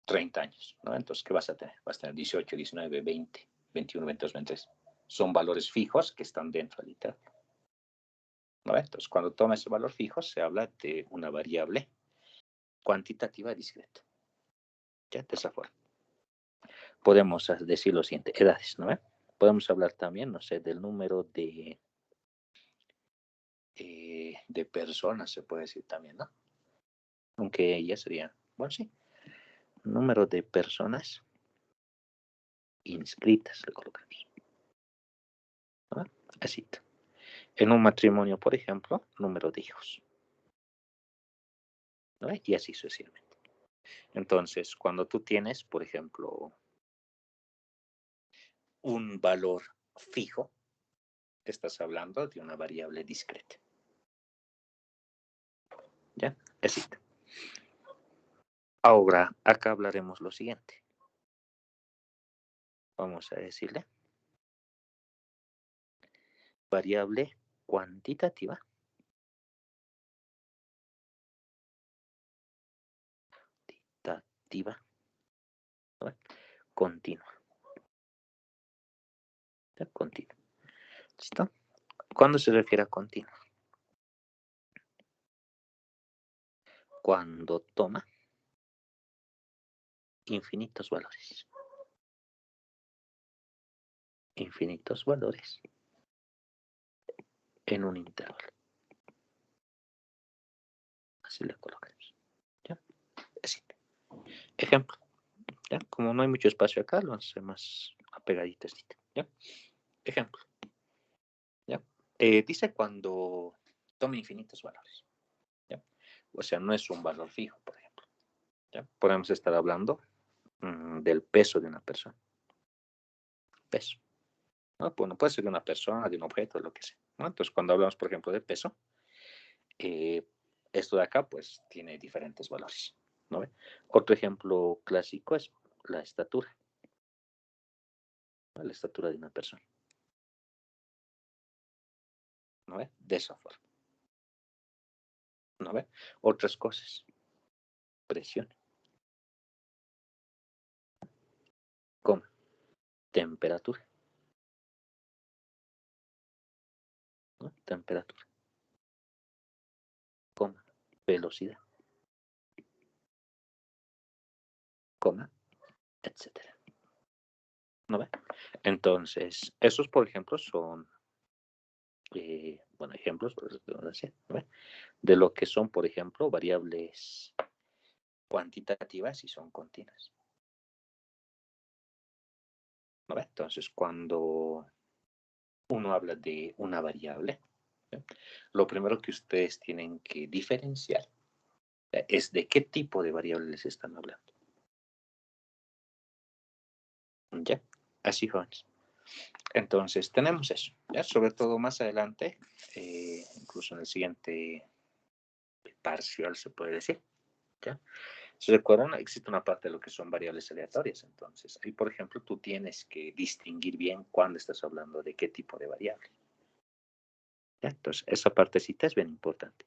30 años, ¿no? Entonces, ¿qué vas a tener? Vas a tener 18, 19, 20, 21, 22, 23. Son valores fijos que están dentro del intervalo. ¿No? Entonces, cuando toma ese valor fijo, se habla de una variable cuantitativa discreta. ¿Ya? De esa forma. Podemos decir lo siguiente, edades, ¿no? Podemos hablar también, no sé, del número de personas, se puede decir también, ¿no? Aunque ya sería, bueno, sí, número de personas inscritas, le colocamos. ¿No? Así. En un matrimonio, por ejemplo, número de hijos. ¿No? Y así sucesivamente. Entonces, cuando tú tienes, por ejemplo, un valor fijo, estás hablando de una variable discreta. ¿Ya? Así. Ahora, acá hablaremos lo siguiente. Vamos a decirle variable cuantitativa ¿no? Continua. ¿Ya? Continua. ¿Listo? ¿Cuándo se refiere a continua? Cuando toma infinitos valores. Infinitos valores en un intervalo. Así le colocamos. ¿Ya? Así. Ejemplo. ¿Ya? Como no hay mucho espacio acá, lo hace más apegadito. ¿Ya? Ejemplo. ¿Ya? Dice cuando toma infinitos valores. ¿Ya? O sea, no es un valor fijo, por ejemplo. ¿Ya? Podemos estar hablando del peso de una persona. Peso. ¿No? Bueno, puede ser de una persona, de un objeto, de lo que sea. ¿No? Entonces, cuando hablamos, por ejemplo, de peso, esto de acá, pues, tiene diferentes valores. ¿No? Otro ejemplo clásico es la estatura. ¿No? La estatura de una persona. ¿No? De esa forma. ¿No? Otras cosas. Presión. Coma. Temperatura. ¿No? Temperatura. Coma. Velocidad. Coma. Etcétera. ¿No ve? Entonces, esos, por ejemplo, son, bueno, ejemplos, ¿no? De lo que son, por ejemplo, variables cuantitativas y son continuas. ¿No ve? Entonces, cuando uno habla de una variable, ¿sí? Lo primero que ustedes tienen que diferenciar es de qué tipo de variable les están hablando. ¿Ya? Así, jóvenes. Entonces, tenemos eso. ¿Ya? Sobre todo más adelante, incluso en el siguiente parcial se puede decir. ¿Ya? Si recuerdan, existe una parte de lo que son variables aleatorias. Entonces, ahí, por ejemplo, tú tienes que distinguir bien cuándo estás hablando de qué tipo de variable. ¿Ya? Entonces, esa partecita es bien importante.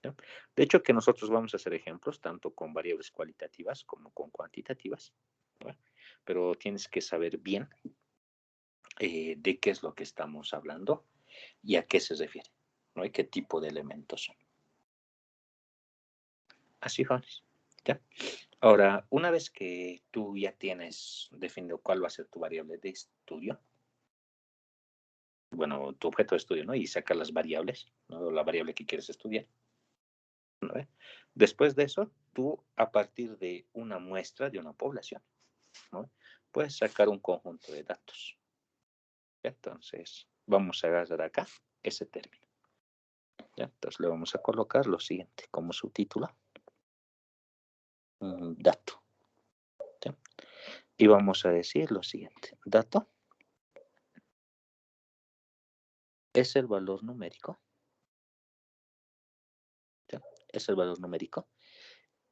¿Ya? De hecho, que nosotros vamos a hacer ejemplos tanto con variables cualitativas como con cuantitativas. ¿Ya? Pero tienes que saber bien de qué es lo que estamos hablando y a qué se refiere, ¿no? Y qué tipo de elementos son. Así, jóvenes. ¿Ya? Ahora, una vez que tú ya tienes definido cuál va a ser tu variable de estudio, bueno, tu objeto de estudio, ¿no? Y sacas las variables, ¿no? La variable que quieres estudiar, ¿no? Después de eso, tú, a partir de una muestra de una población, ¿no? Puedes sacar un conjunto de datos. ¿Ya? Entonces, vamos a agarrar acá ese término. ¿Ya? Entonces, le vamos a colocar lo siguiente como subtítulo. Dato. ¿Ya? Y vamos a decir lo siguiente. Dato es el valor numérico. ¿Ya? Es el valor numérico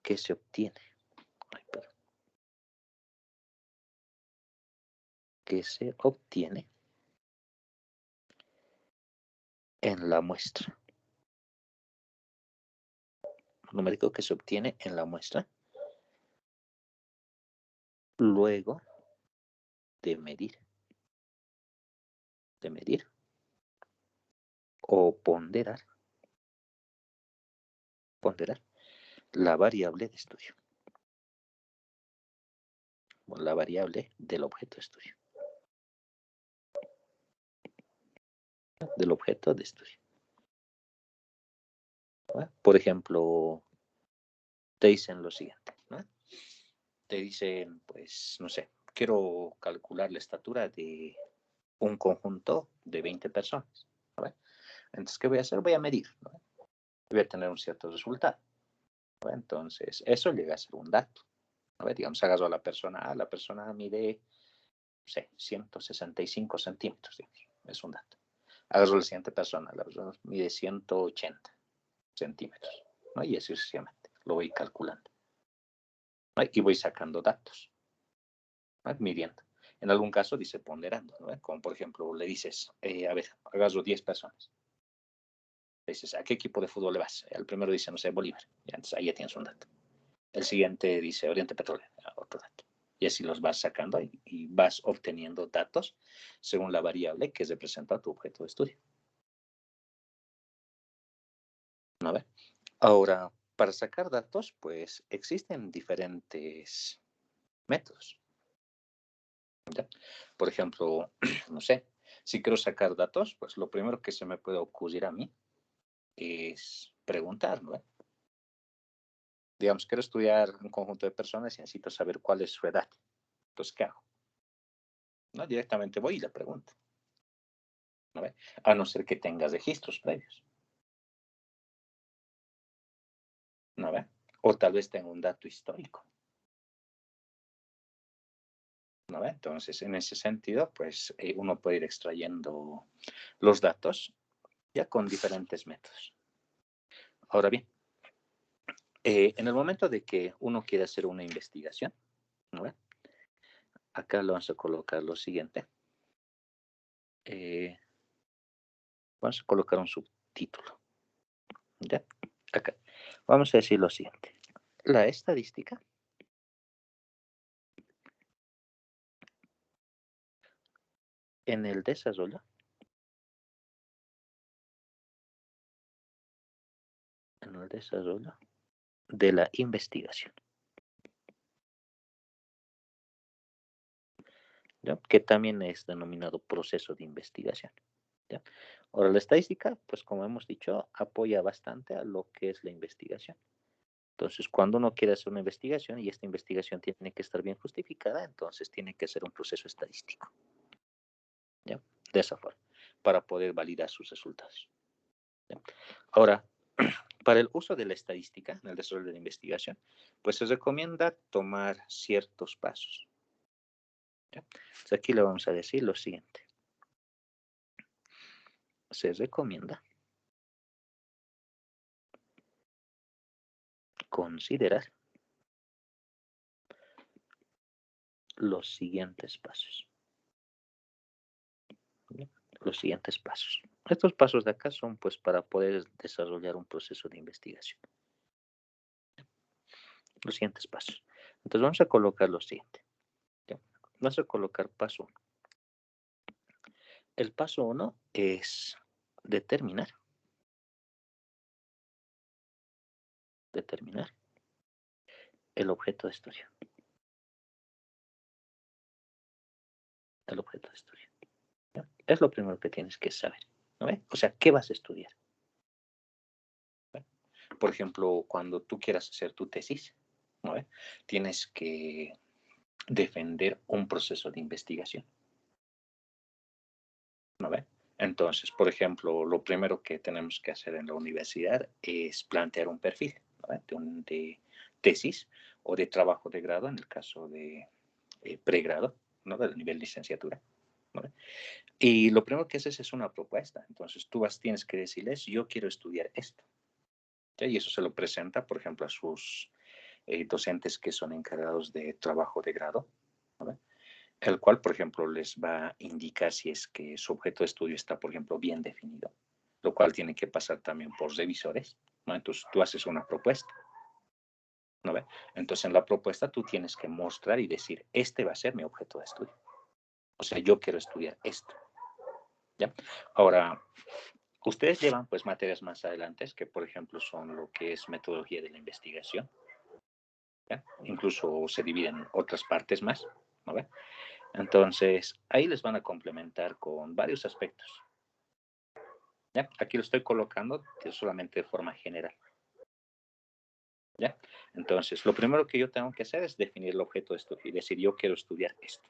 que se obtiene. Que se obtiene en la muestra. Numérico que se obtiene en la muestra luego de medir o ponderar la variable de estudio, o la variable del objeto de estudio, del objeto de estudio. ¿No? Por ejemplo, te dicen lo siguiente, ¿no? Te dicen, pues, no sé, quiero calcular la estatura de un conjunto de 20 personas. ¿No? Entonces, ¿qué voy a hacer? Voy a medir, ¿no? Voy a tener un cierto resultado. ¿No? Entonces, eso llega a ser un dato. ¿No? Digamos, agarro a la persona A, la persona A mide, no sé, 165 centímetros, digamos, es un dato. Agarro a la siguiente persona, la persona mide 180 centímetros, ¿no? Y así sucesivamente, lo voy calculando. ¿No? Y voy sacando datos, ¿no? Midiendo. En algún caso dice ponderando, ¿no? Como por ejemplo le dices, a ver, agarro 10 personas. Le dices, ¿a qué equipo de fútbol le vas? El primero dice, no sé, Bolívar. Y antes ahí ya tienes un dato. El siguiente dice Oriente Petrolero, otro dato. Y así los vas sacando y vas obteniendo datos según la variable que representa tu objeto de estudio. ¿No ve? Ahora, para sacar datos, pues existen diferentes métodos. ¿Ya? Por ejemplo, no sé, si quiero sacar datos, pues lo primero que se me puede ocurrir a mí es preguntar, ¿no? Digamos, quiero estudiar un conjunto de personas y necesito saber cuál es su edad. Entonces, ¿qué hago? ¿No? Directamente voy y le pregunto, ¿no ve? A no ser que tengas registros previos, ¿no ve? O tal vez tenga un dato histórico, ¿no ve? Entonces, en ese sentido, pues uno puede ir extrayendo los datos ya con diferentes métodos. Ahora bien, en el momento de que uno quiere hacer una investigación, ¿no ve? Acá lo vamos a colocar lo siguiente. Eh, Vamos a colocar un subtítulo. ¿Ya? Acá. Vamos a decir lo siguiente. La estadística en el desarrollo de la investigación, ¿ya? Que también es denominado proceso de investigación. ¿Ya? Ahora, la estadística, pues como hemos dicho, apoya bastante a lo que es la investigación. Entonces, cuando uno quiere hacer una investigación y esta investigación tiene que estar bien justificada, entonces tiene que ser un proceso estadístico, ¿ya? De esa forma, para poder validar sus resultados, ¿ya? Ahora, para el uso de la estadística en el desarrollo de la investigación, pues se recomienda tomar ciertos pasos, ¿ya? Entonces, aquí le vamos a decir lo siguiente. Se recomienda considerar los siguientes pasos. ¿Ya? Los siguientes pasos. Estos pasos de acá son pues para poder desarrollar un proceso de investigación. Los siguientes pasos. Entonces vamos a colocar lo siguiente. ¿Ya? Vamos a colocar paso 1. El paso 1 es determinar el objeto de estudio. El objeto de estudio. ¿Ya? Es lo primero que tienes que saber, ¿no ve? O sea, ¿qué vas a estudiar? ¿Ve? Por ejemplo, cuando tú quieras hacer tu tesis, ¿no ve? Tienes que defender un proceso de investigación, ¿no ve? Entonces, por ejemplo, lo primero que tenemos que hacer en la universidad es plantear un perfil, ¿no ve? De tesis o de trabajo de grado, en el caso de pregrado, ¿no? Del nivel licenciatura, ¿no ve? Y lo primero que haces es una propuesta. Entonces, tú tienes que decirles, yo quiero estudiar esto. ¿Ya? Y eso se lo presenta, por ejemplo, a sus docentes que son encargados de trabajo de grado, ¿no? El cual, por ejemplo, les va a indicar si es que su objeto de estudio está, por ejemplo, bien definido, lo cual tiene que pasar también por revisores, ¿no? Entonces, tú haces una propuesta, ¿no ve? Entonces, en la propuesta tú tienes que mostrar y decir, este va a ser mi objeto de estudio. O sea, yo quiero estudiar esto, ¿ya? Ahora, ustedes llevan, pues, materias más adelante, que, por ejemplo, son lo que es metodología de la investigación, ¿ya? Incluso se dividen en otras partes más, ¿no ve? Entonces, ahí les van a complementar con varios aspectos. ¿Ya? Aquí lo estoy colocando solamente de forma general. ¿Ya? Entonces, lo primero que yo tengo que hacer es definir el objeto de estudio y decir, yo quiero estudiar esto.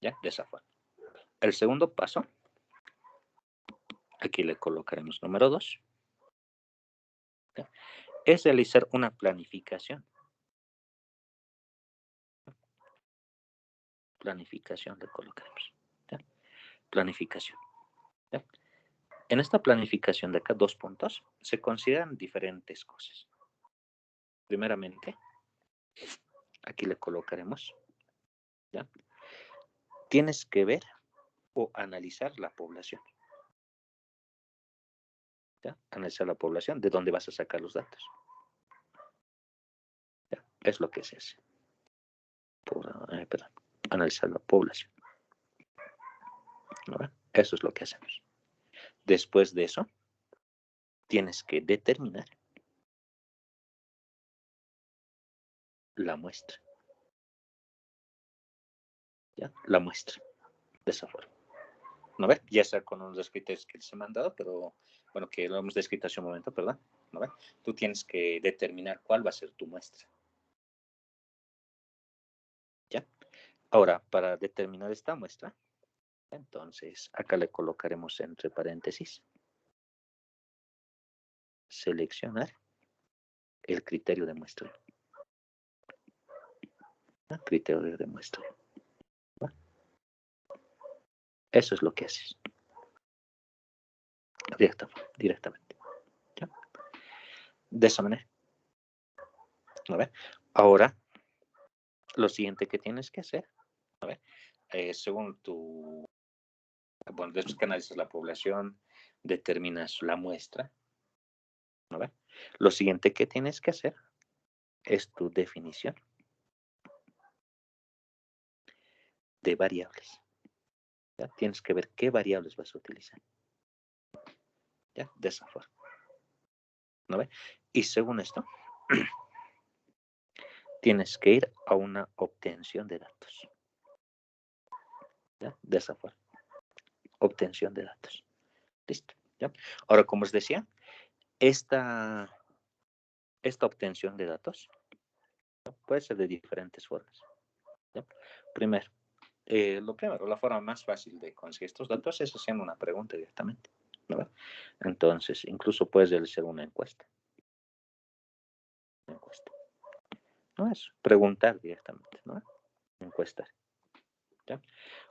¿Ya? De esa forma. El segundo paso, aquí le colocaremos número 2, es realizar una planificación. Planificación le colocaremos. ¿Ya? Planificación. ¿Ya? En esta planificación de acá, 2 puntos, se consideran diferentes cosas. Primeramente, aquí le colocaremos, ¿ya? Tienes que ver o analizar la población, ¿ya? Analizar la población, de dónde vas a sacar los datos. Es lo que se hace. Analizar la población. ¿No? Eso es lo que hacemos. Después de eso, tienes que determinar la muestra. ¿Ya? La muestra. De esa forma. ¿No ve? Ya sea con unos criterios que les he mandado, pero bueno, que lo hemos descrito hace un momento, ¿verdad? ¿No ve? Tú tienes que determinar cuál va a ser tu muestra. ¿Ya? Ahora, para determinar esta muestra, entonces acá le colocaremos entre paréntesis seleccionar el criterio de muestra. Criterio de muestra. Eso es lo que haces. Directamente. ¿Ya? De esa manera. ¿No ve? Ahora, lo siguiente que tienes que hacer, ¿no ve? Según tu... Bueno, después que analizas la población, determinas la muestra, ¿no ve? Lo siguiente que tienes que hacer es tu definición de variables. ¿Ya? Tienes que ver qué variables vas a utilizar. ¿Ya? De esa forma. ¿No ve? Y según esto, tienes que ir a una obtención de datos. ¿Ya? De esa forma. Obtención de datos. Listo. ¿Ya? Ahora, como os decía, esta obtención de datos, ¿no? Puede ser de diferentes formas. ¿Ya? Primero, la forma más fácil de conseguir estos datos es haciendo una pregunta directamente. ¿No? Entonces, incluso puedes realizar una encuesta. ¿No? Es preguntar directamente, ¿no? Encuestar. ¿Ya?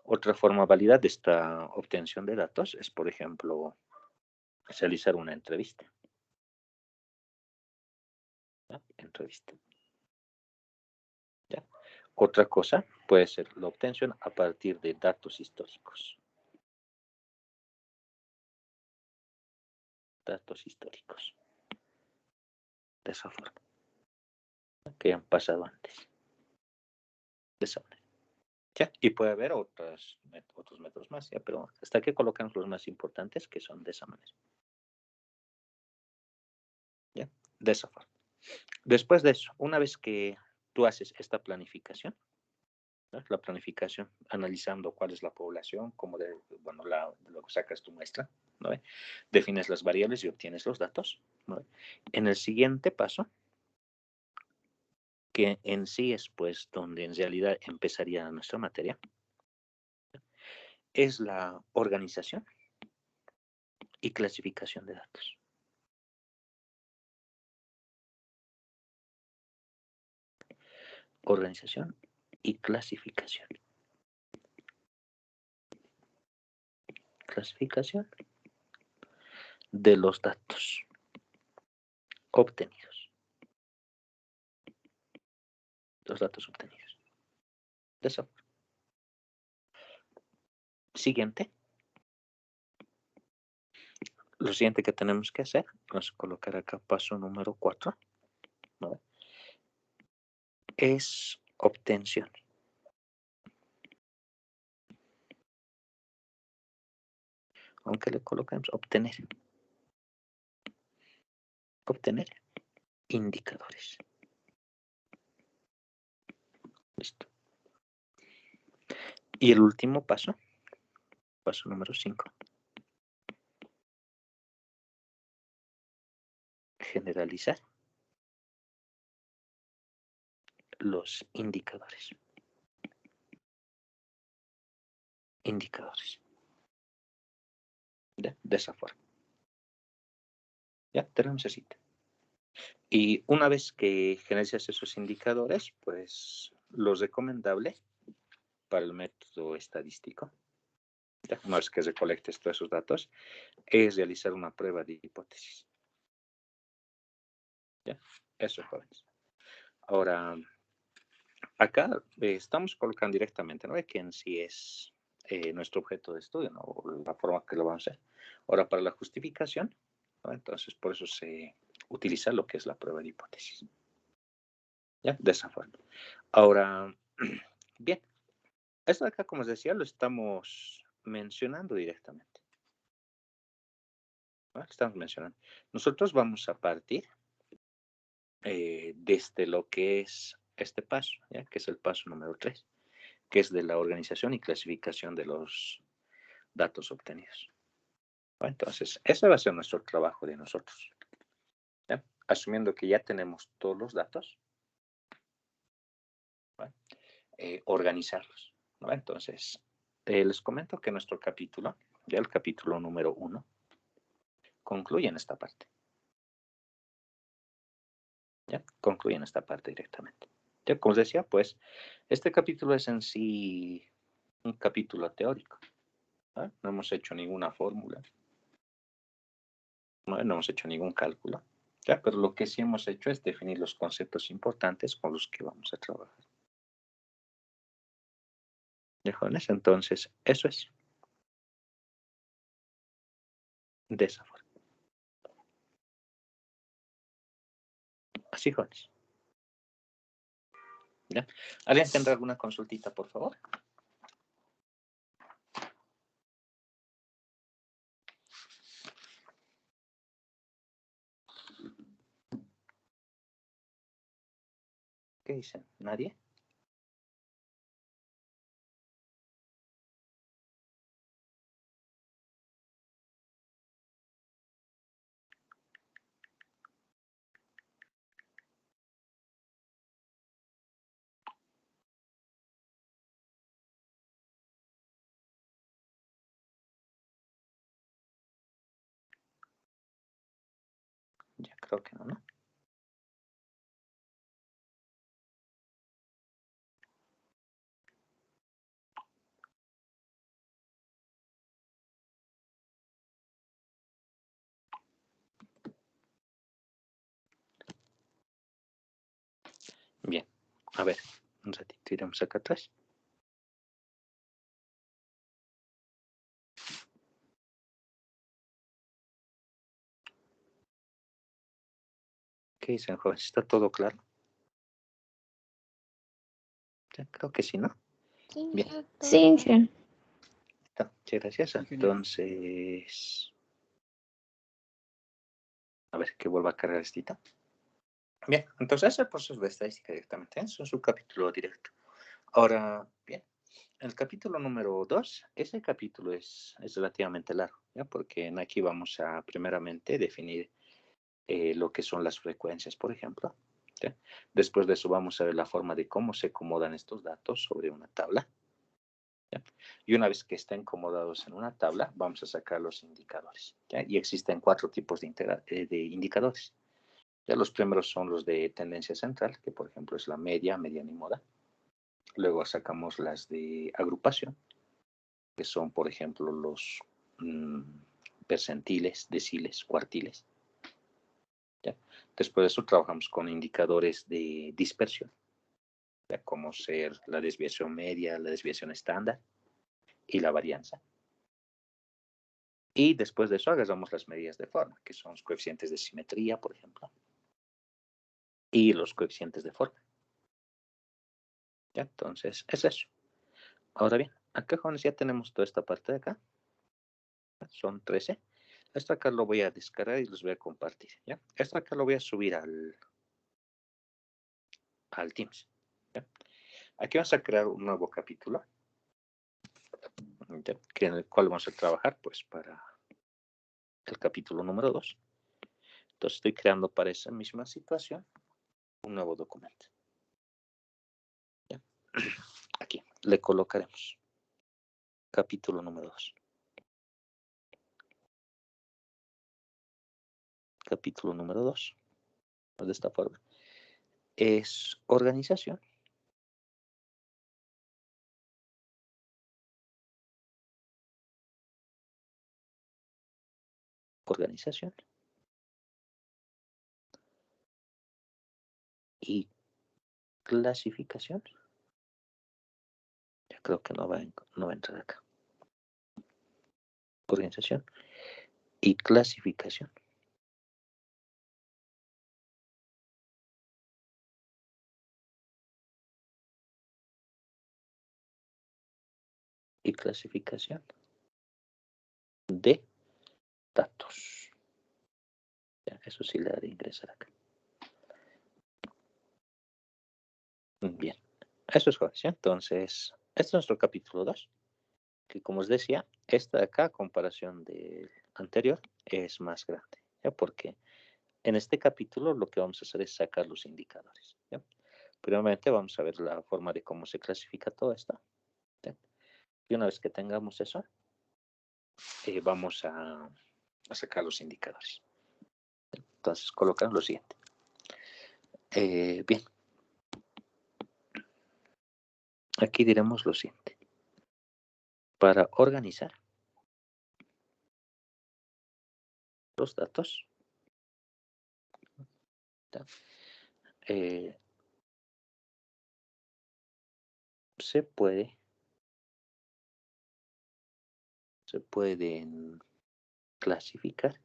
Otra forma válida de esta obtención de datos es, por ejemplo, realizar una entrevista. ¿Ya? Entrevista. ¿Ya? Otra cosa puede ser la obtención a partir de datos históricos. Datos históricos. De esa forma. Que han pasado antes. De esa manera. ¿Ya? Y puede haber otros métodos más, ¿ya? Pero hasta que colocamos los más importantes que son de esa manera. ¿Ya? De esa forma. Después de eso, una vez que tú haces esta planificación, ¿no? La planificación, analizando cuál es la población, bueno, luego sacas tu muestra, ¿no? Defines las variables y obtienes los datos, ¿no? En el siguiente paso, que en sí es pues donde en realidad empezaría nuestra materia, es la organización y clasificación de datos. Organización y clasificación. Clasificación de los datos obtenidos. Los datos obtenidos. De eso. Siguiente. Lo siguiente que tenemos que hacer, vamos a colocar acá paso número 4, ¿no? Es obtención. Aunque le colocamos obtener. Obtener indicadores. Listo. Y el último paso número 5. Generalizar los indicadores. Indicadores. De esa forma. Ya tenemos esa cita. Y una vez que generas esos indicadores, pues lo recomendable para el método estadístico, ya, una vez que recolectes todos esos datos, es realizar una prueba de hipótesis. ¿Ya? Eso, jóvenes. Ahora, acá estamos colocando directamente, ¿no? Que en sí es nuestro objeto de estudio, ¿no? La forma que lo vamos a hacer. Ahora, para la justificación, ¿no? Entonces, por eso se utiliza lo que es la prueba de hipótesis. ¿ya? De esa forma. Ahora, bien, esto de acá, como os decía, lo estamos mencionando directamente. ¿No? Estamos mencionando. Nosotros vamos a partir desde lo que es este paso, ¿ya? Que es el paso número 3, que es de la organización y clasificación de los datos obtenidos. ¿Va? Entonces, ese va a ser nuestro trabajo de nosotros. ¿Ya? Asumiendo que ya tenemos todos los datos, ¿va? Organizarlos. ¿Va? Entonces, les comento que nuestro capítulo, ya el capítulo número 1, concluye en esta parte. ¿Ya? Concluye en esta parte directamente. Ya, como os decía, pues, este capítulo es en sí un capítulo teórico. ¿Va? No hemos hecho ninguna fórmula, no hemos hecho ningún cálculo. ¿Ya? Pero lo que sí hemos hecho es definir los conceptos importantes con los que vamos a trabajar. ¿Ya, jóvenes? Entonces, eso es de esa forma. Así, jóvenes. ¿Ya? ¿Alguien tendrá alguna consultita, por favor? ¿Qué dicen? ¿Nadie? Ya creo que no, ¿no? Bien. A ver, un ratito iremos acá atrás. ¿Qué dicen, jóvenes? ¿Está todo claro? Ya, creo que sí, ¿no? Bien. Sí, sí. Muchas gracias. Entonces, a ver, que vuelva a cargar esta. Bien, entonces el proceso de estadística directamente. Eso es un capítulo directo. Ahora, bien, el capítulo número 2, ese capítulo es relativamente largo, ¿ya? Porque aquí vamos a primeramente definir lo que son las frecuencias, por ejemplo. ¿Ya? Después de eso vamos a ver la forma de cómo se acomodan estos datos sobre una tabla. ¿Ya? Y una vez que estén acomodados en una tabla, vamos a sacar los indicadores. ¿Ya? Y existen 4 tipos de indicadores. Ya los primeros son los de tendencia central, que por ejemplo es la media, mediana y moda. Luego sacamos las de agrupación, que son por ejemplo los percentiles, deciles, cuartiles. ¿Ya? Después de eso trabajamos con indicadores de dispersión, ¿ya? Como ser la desviación media, la desviación estándar y la varianza. Y después de eso agarramos las medidas de forma, que son los coeficientes de simetría, por ejemplo, y los coeficientes de forma. ¿Ya? Entonces, es eso. Ahora bien, acá, jóvenes, ya tenemos toda esta parte de acá. Son 13. Esto acá lo voy a descargar y los voy a compartir. ¿Ya? Esto acá lo voy a subir al Teams. ¿Ya? Aquí vamos a crear un nuevo capítulo, ¿ya? En el cual vamos a trabajar pues para el capítulo número 2. Entonces estoy creando para esa misma situación un nuevo documento. ¿Ya? Aquí le colocaremos capítulo número 2. Capítulo número 2. De esta forma. Es organización. Organización. Y clasificación. Ya creo que no va a entrar acá. Organización y clasificación. y clasificación de datos. Ya, eso sí le haré ingresar acá. Bien, eso es correcto. Entonces, este es nuestro capítulo 2, que como os decía, esta de acá, a comparación del anterior, es más grande, ¿ya? Porque en este capítulo lo que vamos a hacer es sacar los indicadores, ¿ya? Primeramente vamos a ver la forma de cómo se clasifica todo esto, ¿ya? Y una vez que tengamos eso, vamos a sacar los indicadores. Entonces, colocamos lo siguiente. Bien, aquí diremos lo siguiente. Para organizar los datos, ¿ya? Se pueden clasificar,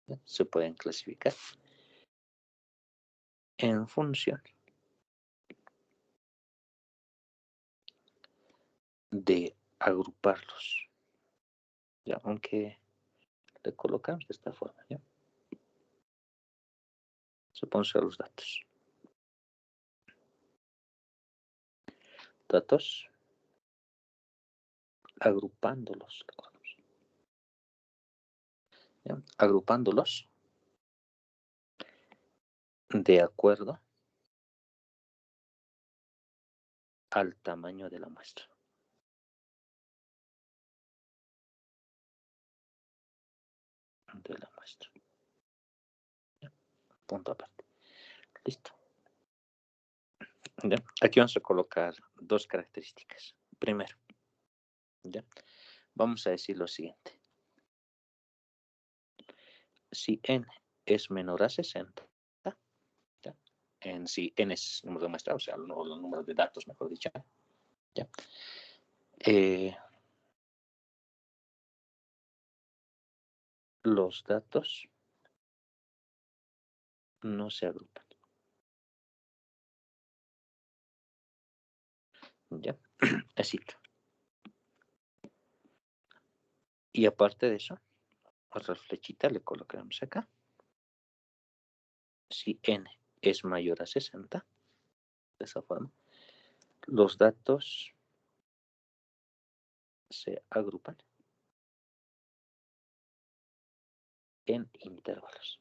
¿ya? Se pueden clasificar en función de agruparlos, ¿ya? Aunque le colocamos de esta forma, ¿ya? Se ponen los datos. Datos, agrupándolos, ¿ya? Agrupándolos de acuerdo al tamaño de la muestra. De la muestra. ¿Ya? Punto aparte. Listo. ¿Ya? Aquí vamos a colocar dos características. Primero, ¿ya? Vamos a decir lo siguiente. Si n es menor a 60, ¿ya? Si n es número de muestra, o sea, los números de datos, mejor dicho, ¿ya? Los datos no se agrupan, ¿ya? Así. Y aparte de eso, otra flechita le colocamos acá. Si n es mayor a 60, de esa forma, los datos se agrupan en intervalos.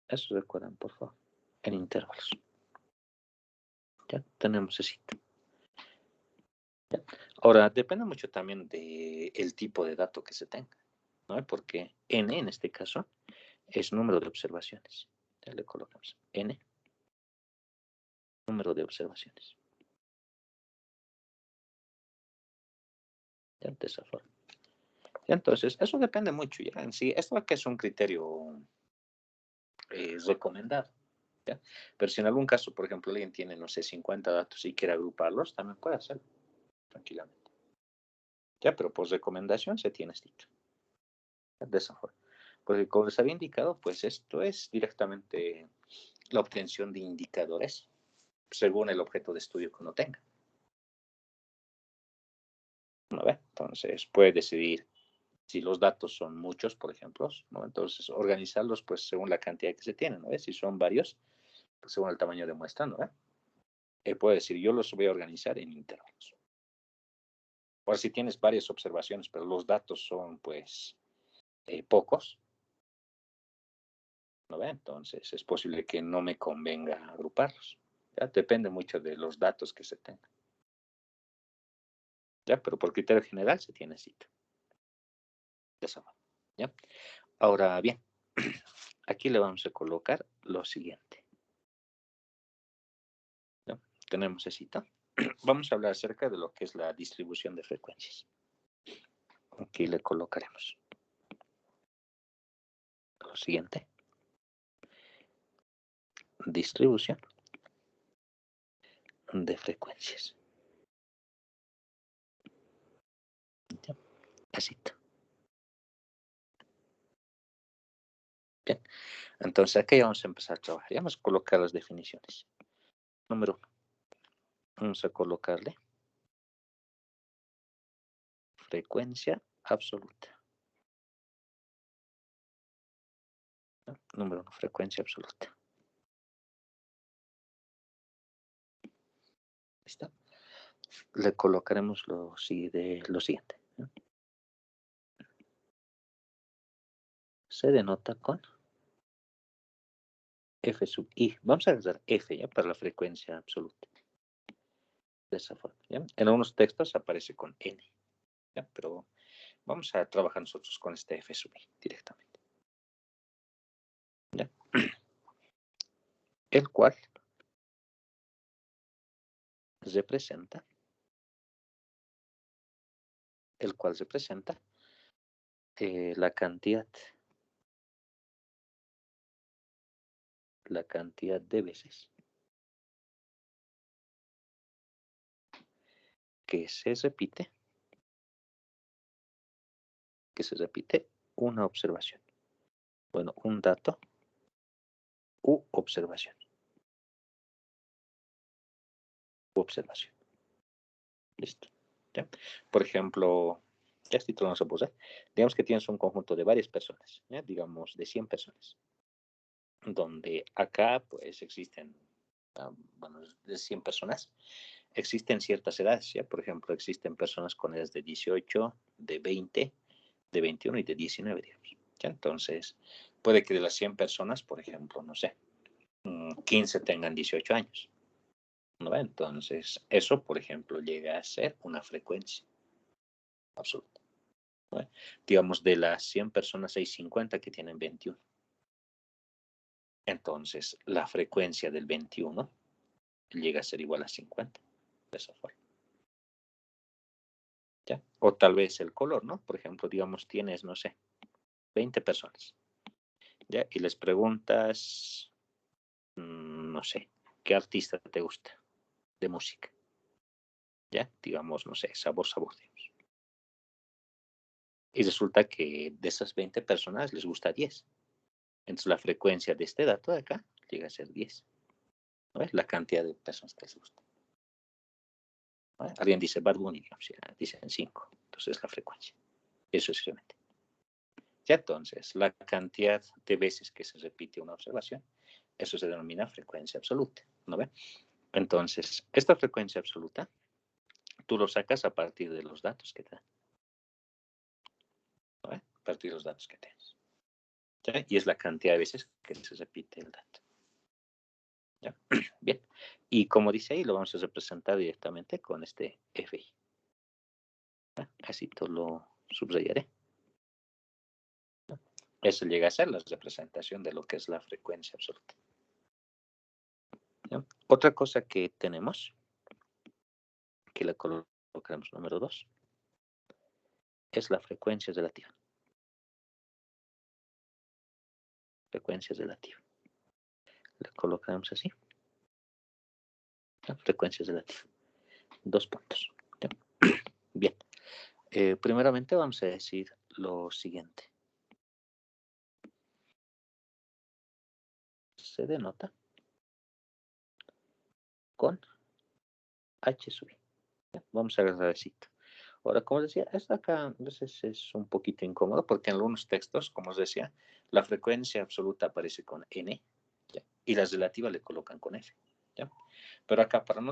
Eso recuerdan, por favor, en intervalos. Ya tenemos ese. ¿Ya? Ahora, depende mucho también del tipo de dato que se tenga, ¿no? Porque n en este caso es número de observaciones. Ya le colocamos n, número de observaciones. Ya, de esa forma. Entonces, eso depende mucho, ya en sí. Esto que es un criterio recomendado, ¿ya? Pero si en algún caso, por ejemplo, alguien tiene, no sé, 50 datos y quiere agruparlos, también puede hacerlo tranquilamente. Ya, pero por recomendación se tiene escrito. De esa forma. Porque como les había indicado, pues esto es directamente la obtención de indicadores según el objeto de estudio que uno tenga. ¿No ve? Entonces puede decidir si los datos son muchos, por ejemplo, ¿no? Entonces organizarlos pues según la cantidad que se tiene, ¿no ve? Si son varios, pues, según el tamaño de muestra, ¿no ve? Él puede decir, yo los voy a organizar en intervalos. Ahora, si tienes varias observaciones, pero los datos son pues pocos, ¿no ve? Entonces es posible que no me convenga agruparlos. Ya depende mucho de los datos que se tengan. Ya, pero por criterio general se tiene cita. De esa forma. ¿Ya? Ahora bien, aquí le vamos a colocar lo siguiente. ¿Ya? Tenemos cita. Vamos a hablar acerca de lo que es la distribución de frecuencias. Aquí le colocaremos lo siguiente. Distribución de frecuencias. ¿Ya? Así. Bien. Entonces, aquí vamos a empezar a trabajar. Ya vamos a colocar las definiciones. Número 1. Vamos a colocarle frecuencia absoluta. ¿No? Número 1, frecuencia absoluta. ¿Listo? Le colocaremos lo siguiente. ¿No? Se denota con F sub I. Vamos a usar F ya para la frecuencia absoluta. De esa forma. ¿Ya? En algunos textos aparece con N. ¿Ya? Pero vamos a trabajar nosotros con este F sub I directamente. ¿Ya? El cual representa la cantidad de veces que se repite una observación. Bueno, un dato u observación. Listo. ¿Ya? Por ejemplo, ya esto lo vamos a posar. Digamos que tienes un conjunto de varias personas, ¿ya? Digamos de 100 personas, donde acá pues existen, bueno, de 100 personas, existen ciertas edades, ¿ya? Por ejemplo, existen personas con edades de 18, de 20, de 21 y de 19, digamos. ¿Ya? Entonces, puede que de las 100 personas, por ejemplo, no sé, 15 tengan 18 años. ¿No? Entonces, eso, por ejemplo, llega a ser una frecuencia absoluta. ¿No? Digamos, de las 100 personas hay 50 que tienen 21. Entonces, la frecuencia del 21 llega a ser igual a 50, de esa forma. ¿Ya? O tal vez el color, ¿no? Por ejemplo, digamos, tienes, no sé, 20 personas, ¿ya? Y les preguntas, no sé, ¿qué artista te gusta de música? ¿Ya? Digamos, no sé, sabor, digamos. Y resulta que de esas 20 personas les gusta 10. Entonces la frecuencia de este dato de acá llega a ser 10. ¿No es la cantidad de personas que les gusta? ¿No? Alguien dice Bad Bunny, digamos, ya dicen 5. Entonces la frecuencia. Eso es realmente. Ya entonces, la cantidad de veces que se repite una observación, eso se denomina frecuencia absoluta. ¿No ve? Entonces, esta frecuencia absoluta, tú lo sacas a partir de los datos que te dan. ¿No ve? A partir de los datos que tienes. ¿Ya? Y es la cantidad de veces que se repite el dato. ¿Ya? Bien. Y como dice ahí, lo vamos a representar directamente con este FI. ¿Ya? Así todo lo subrayaré. ¿Ya? Eso llega a ser la representación de lo que es la frecuencia absoluta. ¿Ya? Otra cosa que tenemos, que la colocaremos número 2, es la frecuencia relativa. Frecuencia relativa. La colocaremos así. ¿Ya? Frecuencia relativa. 2 puntos. ¿Ya? Bien. Primeramente vamos a decir lo siguiente. Se denota con H sub I. ¿Ya? Vamos a agarrar el cito. Ahora, como decía, esto acá a veces es un poquito incómodo porque en algunos textos, como os decía, la frecuencia absoluta aparece con N, ¿ya? Y la relativa le colocan con F. ¿Ya? Pero acá, para que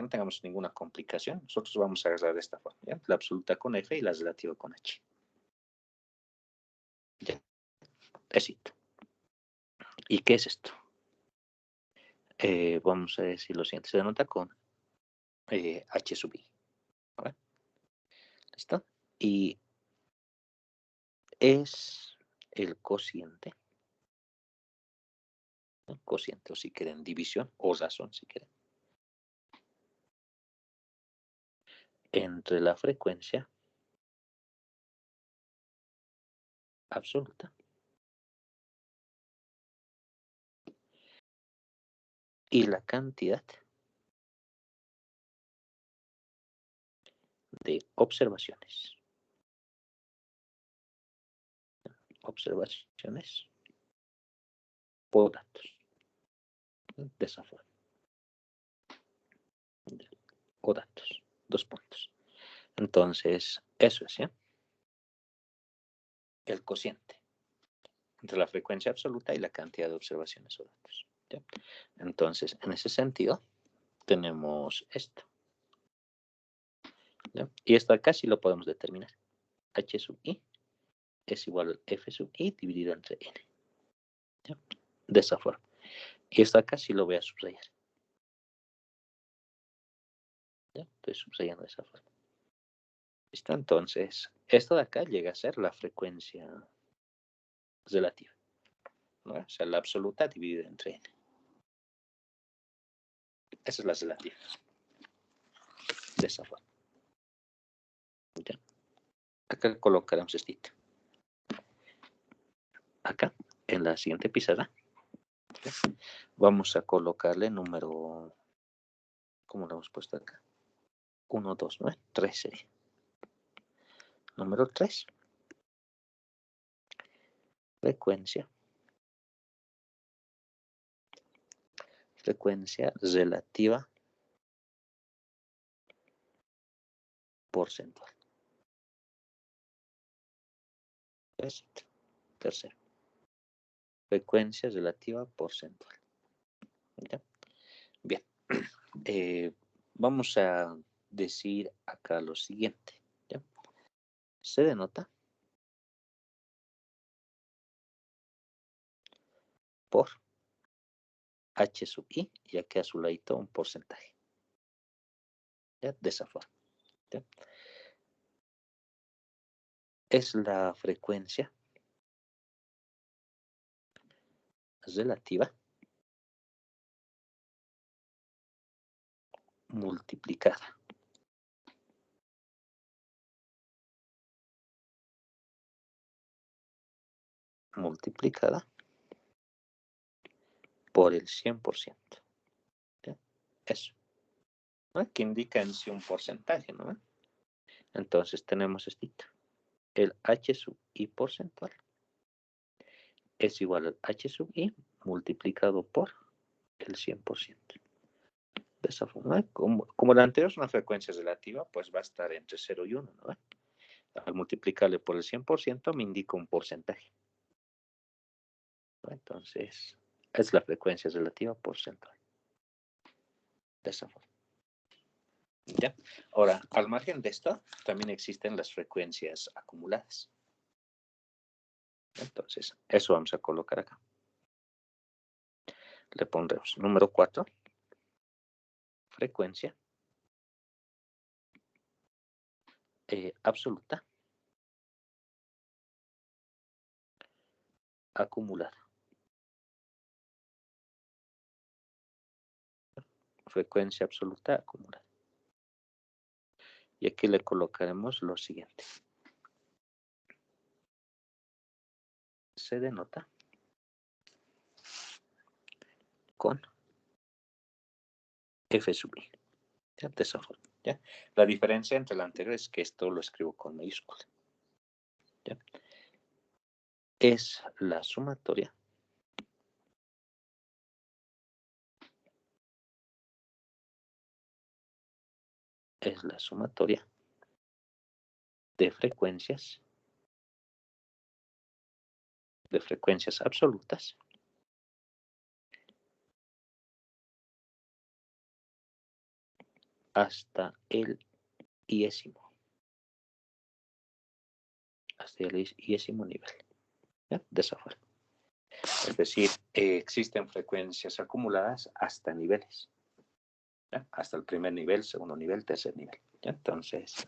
no tengamos ninguna complicación, nosotros vamos a agarrar de esta forma, ¿ya? La absoluta con F y la relativa con H. ¿Ya? Éxito. ¿Y qué es esto? Vamos a decir lo siguiente, se denota con H sub I. ¿Vale? ¿Listo? Y es el cociente, ¿no? Cociente, o si quieren división, o razón, si quieren, entre la frecuencia absoluta y la cantidad de observaciones. Observaciones por datos. De esa forma. O datos. 2 puntos. Entonces, eso es, ¿ya? El cociente entre la frecuencia absoluta y la cantidad de observaciones o datos. ¿Ya? Entonces, en ese sentido, tenemos esto. ¿Ya? Y esto acá sí lo podemos determinar. H sub i es igual a F sub i dividido entre n. ¿Ya? De esa forma. Y esto acá sí lo voy a subrayar. ¿Ya? Estoy subrayando de esa forma. ¿Listo? Entonces, esto de acá llega a ser la frecuencia relativa, ¿no? O sea, la absoluta dividida entre n. Esa es la relativa. De esa forma. ¿Ya? Acá colocaremos esto. Acá, en la siguiente pizarra, ¿ya? Vamos a colocarle número, ¿cómo lo hemos puesto acá? 1, 2, 9, 3 sería. Número 3. Frecuencia. Frecuencia relativa porcentual. Tercero. Frecuencia relativa porcentual. ¿Ya? Bien. Vamos a decir acá lo siguiente. ¿Ya? Se denota por H sub i y aquí a su ladito un porcentaje. ¿Ya? De esa forma. ¿Ya? Es la frecuencia relativa multiplicada por el 100%. ¿Ya? Eso. ¿No? Que indica en sí un porcentaje, ¿no? Entonces tenemos esto. El H sub i porcentual es igual al H sub i multiplicado por el 100%. De esa forma, como la anterior es una frecuencia relativa, pues va a estar entre 0 y 1, ¿no? Al multiplicarle por el 100% me indica un porcentaje. ¿No? Entonces, es la frecuencia relativa porcentual. De esa forma. ¿Ya? Ahora, al margen de esto, también existen las frecuencias acumuladas. Entonces, eso vamos a colocar acá. Le pondremos número 4, frecuencia absoluta acumulada. Frecuencia absoluta acumulada. Y aquí le colocaremos lo siguiente. Se denota con F sub i. ¿Ya? De esa forma. ¿Ya? La diferencia entre la anterior es que esto lo escribo con mayúscula. ¿Ya? Es la sumatoria de frecuencias absolutas hasta el iésimo. Hasta el iésimo nivel. ¿Ya? De esa forma. Es decir, existen frecuencias acumuladas hasta niveles. ¿Ya? Hasta el primer nivel, segundo nivel, tercer nivel. ¿Ya? Entonces,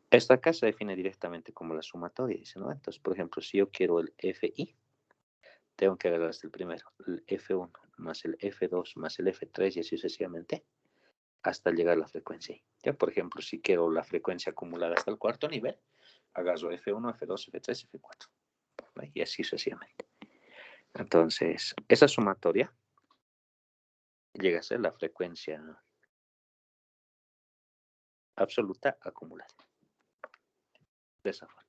esto acá se define directamente como la sumatoria, dice, ¿no? Entonces, por ejemplo, si yo quiero el FI, tengo que agarrar hasta el primero, el F1 más el F2 más el F3 y así sucesivamente, hasta llegar a la frecuencia I. Ya, por ejemplo, si quiero la frecuencia acumulada hasta el cuarto nivel, agarro F1, F2, F3, F4. ¿No? Y así sucesivamente. Entonces, esa sumatoria llega a ser la frecuencia absoluta acumulada. De esa forma.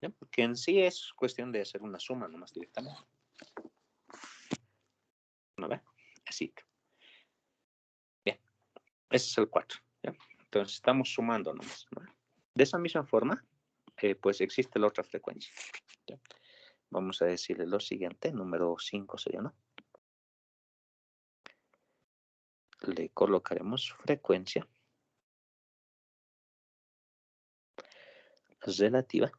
¿Ya? Porque en sí es cuestión de hacer una suma nomás directamente. ¿No ve? Así. Bien, ese es el 4. ¿ya? Entonces estamos sumando nomás. ¿no? De esa misma forma, pues existe la otra frecuencia. ¿ya? Vamos a decirle lo siguiente, número 5 sería, ¿no? Le colocaremos frecuencia relativa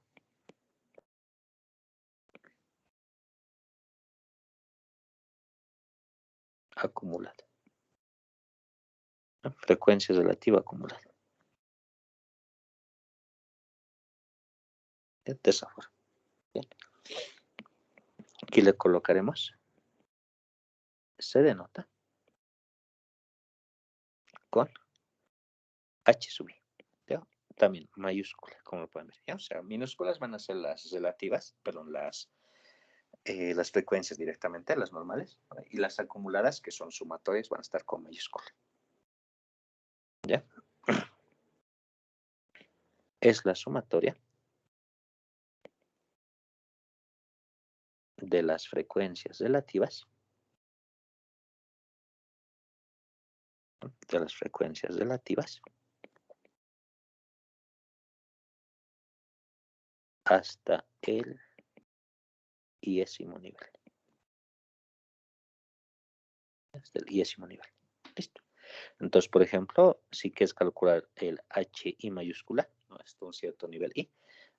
acumulada. ¿no? Frecuencia relativa acumulada. De esa forma. Bien. Aquí le colocaremos, se denota con H sub I. ¿ya? También mayúscula, como lo pueden ver. ¿ya? O sea, minúsculas van a ser las relativas, perdón, las frecuencias directamente, las normales, ¿no? y las acumuladas, que son sumatorias, van a estar con mayúscula. ¿Ya? Es la sumatoria de las frecuencias relativas hasta el iésimo nivel. Hasta el iésimo nivel. Listo. Entonces, por ejemplo, si quieres calcular el HI mayúscula, ¿no? hasta un cierto nivel I,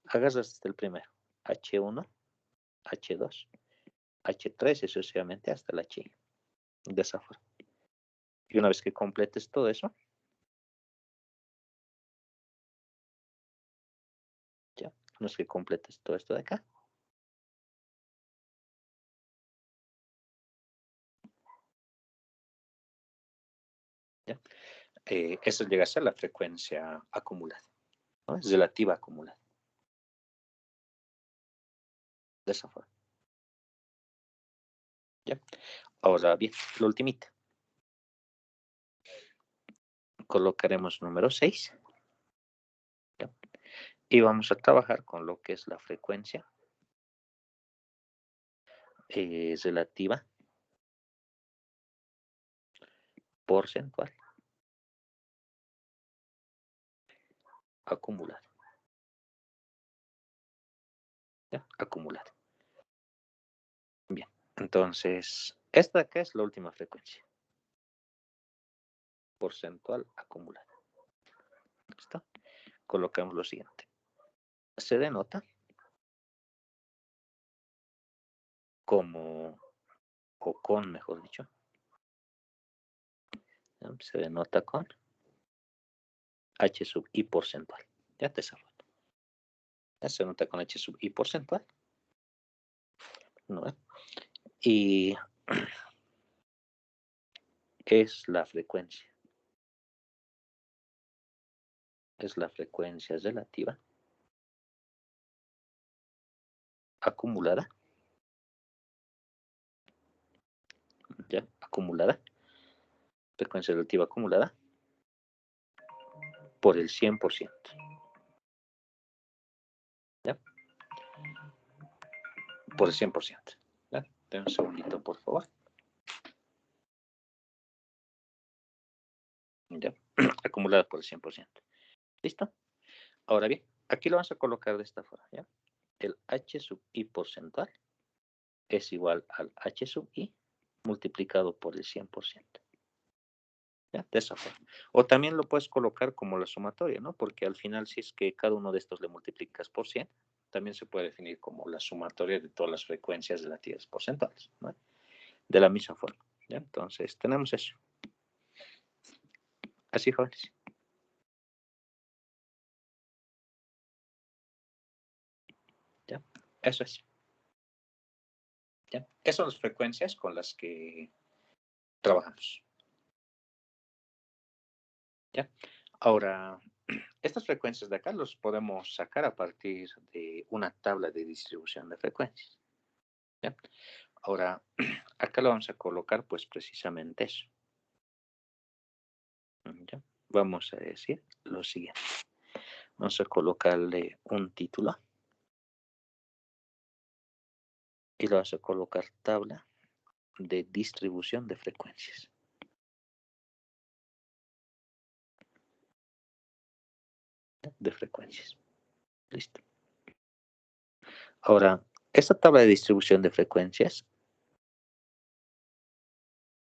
agarras hasta el primero, H1, H2, H3 y sucesivamente hasta el HI. De esa forma. Y una vez que completes todo eso, ya, una vez que completes todo esto de acá, ya, eso llega a ser la frecuencia acumulada, ¿no? Es relativa acumulada. De esa forma. ¿Ya? Ahora bien, lo ultimita. Colocaremos número 6. ¿ya? Y vamos a trabajar con lo que es la frecuencia relativa porcentual acumulada. ¿ya? Acumulada. Bien, entonces, esta de acá es la última frecuencia. Porcentual acumulada. ¿Listo? Colocamos lo siguiente. Se denota como, o con, mejor dicho, ¿ya? Se denota con H sub I porcentual. Ya te sabes. Ya se nota con H sub I porcentual. ¿no? Y es la frecuencia. Es la frecuencia relativa acumulada. ¿Ya? Acumulada. Frecuencia relativa acumulada por el 100%. ¿Ya? Por el 100%. ¿Ya? Ten un segundito, por favor. ¿Ya? Acumulada por el 100%. ¿Listo? Ahora bien, aquí lo vamos a colocar de esta forma. ¿ya? El H sub I porcentual es igual al H sub I multiplicado por el 100%. ¿Ya? De esa forma. O también lo puedes colocar como la sumatoria, ¿no? Porque al final, si es que cada uno de estos le multiplicas por 100, también se puede definir como la sumatoria de todas las frecuencias relativas porcentuales, ¿no? De la misma forma. ¿ya? Entonces, tenemos eso. Así, jóvenes. ¿Ya? Eso es. ¿Ya? Esas son las frecuencias con las que trabajamos. ¿Ya? Ahora, estas frecuencias de acá los podemos sacar a partir de una tabla de distribución de frecuencias. ¿ya? Ahora, acá lo vamos a colocar pues precisamente eso. ¿ya? Vamos a decir lo siguiente. Vamos a colocarle un título. Y lo vamos a colocar tabla de distribución de frecuencias. Listo. Ahora, esta tabla de distribución de frecuencias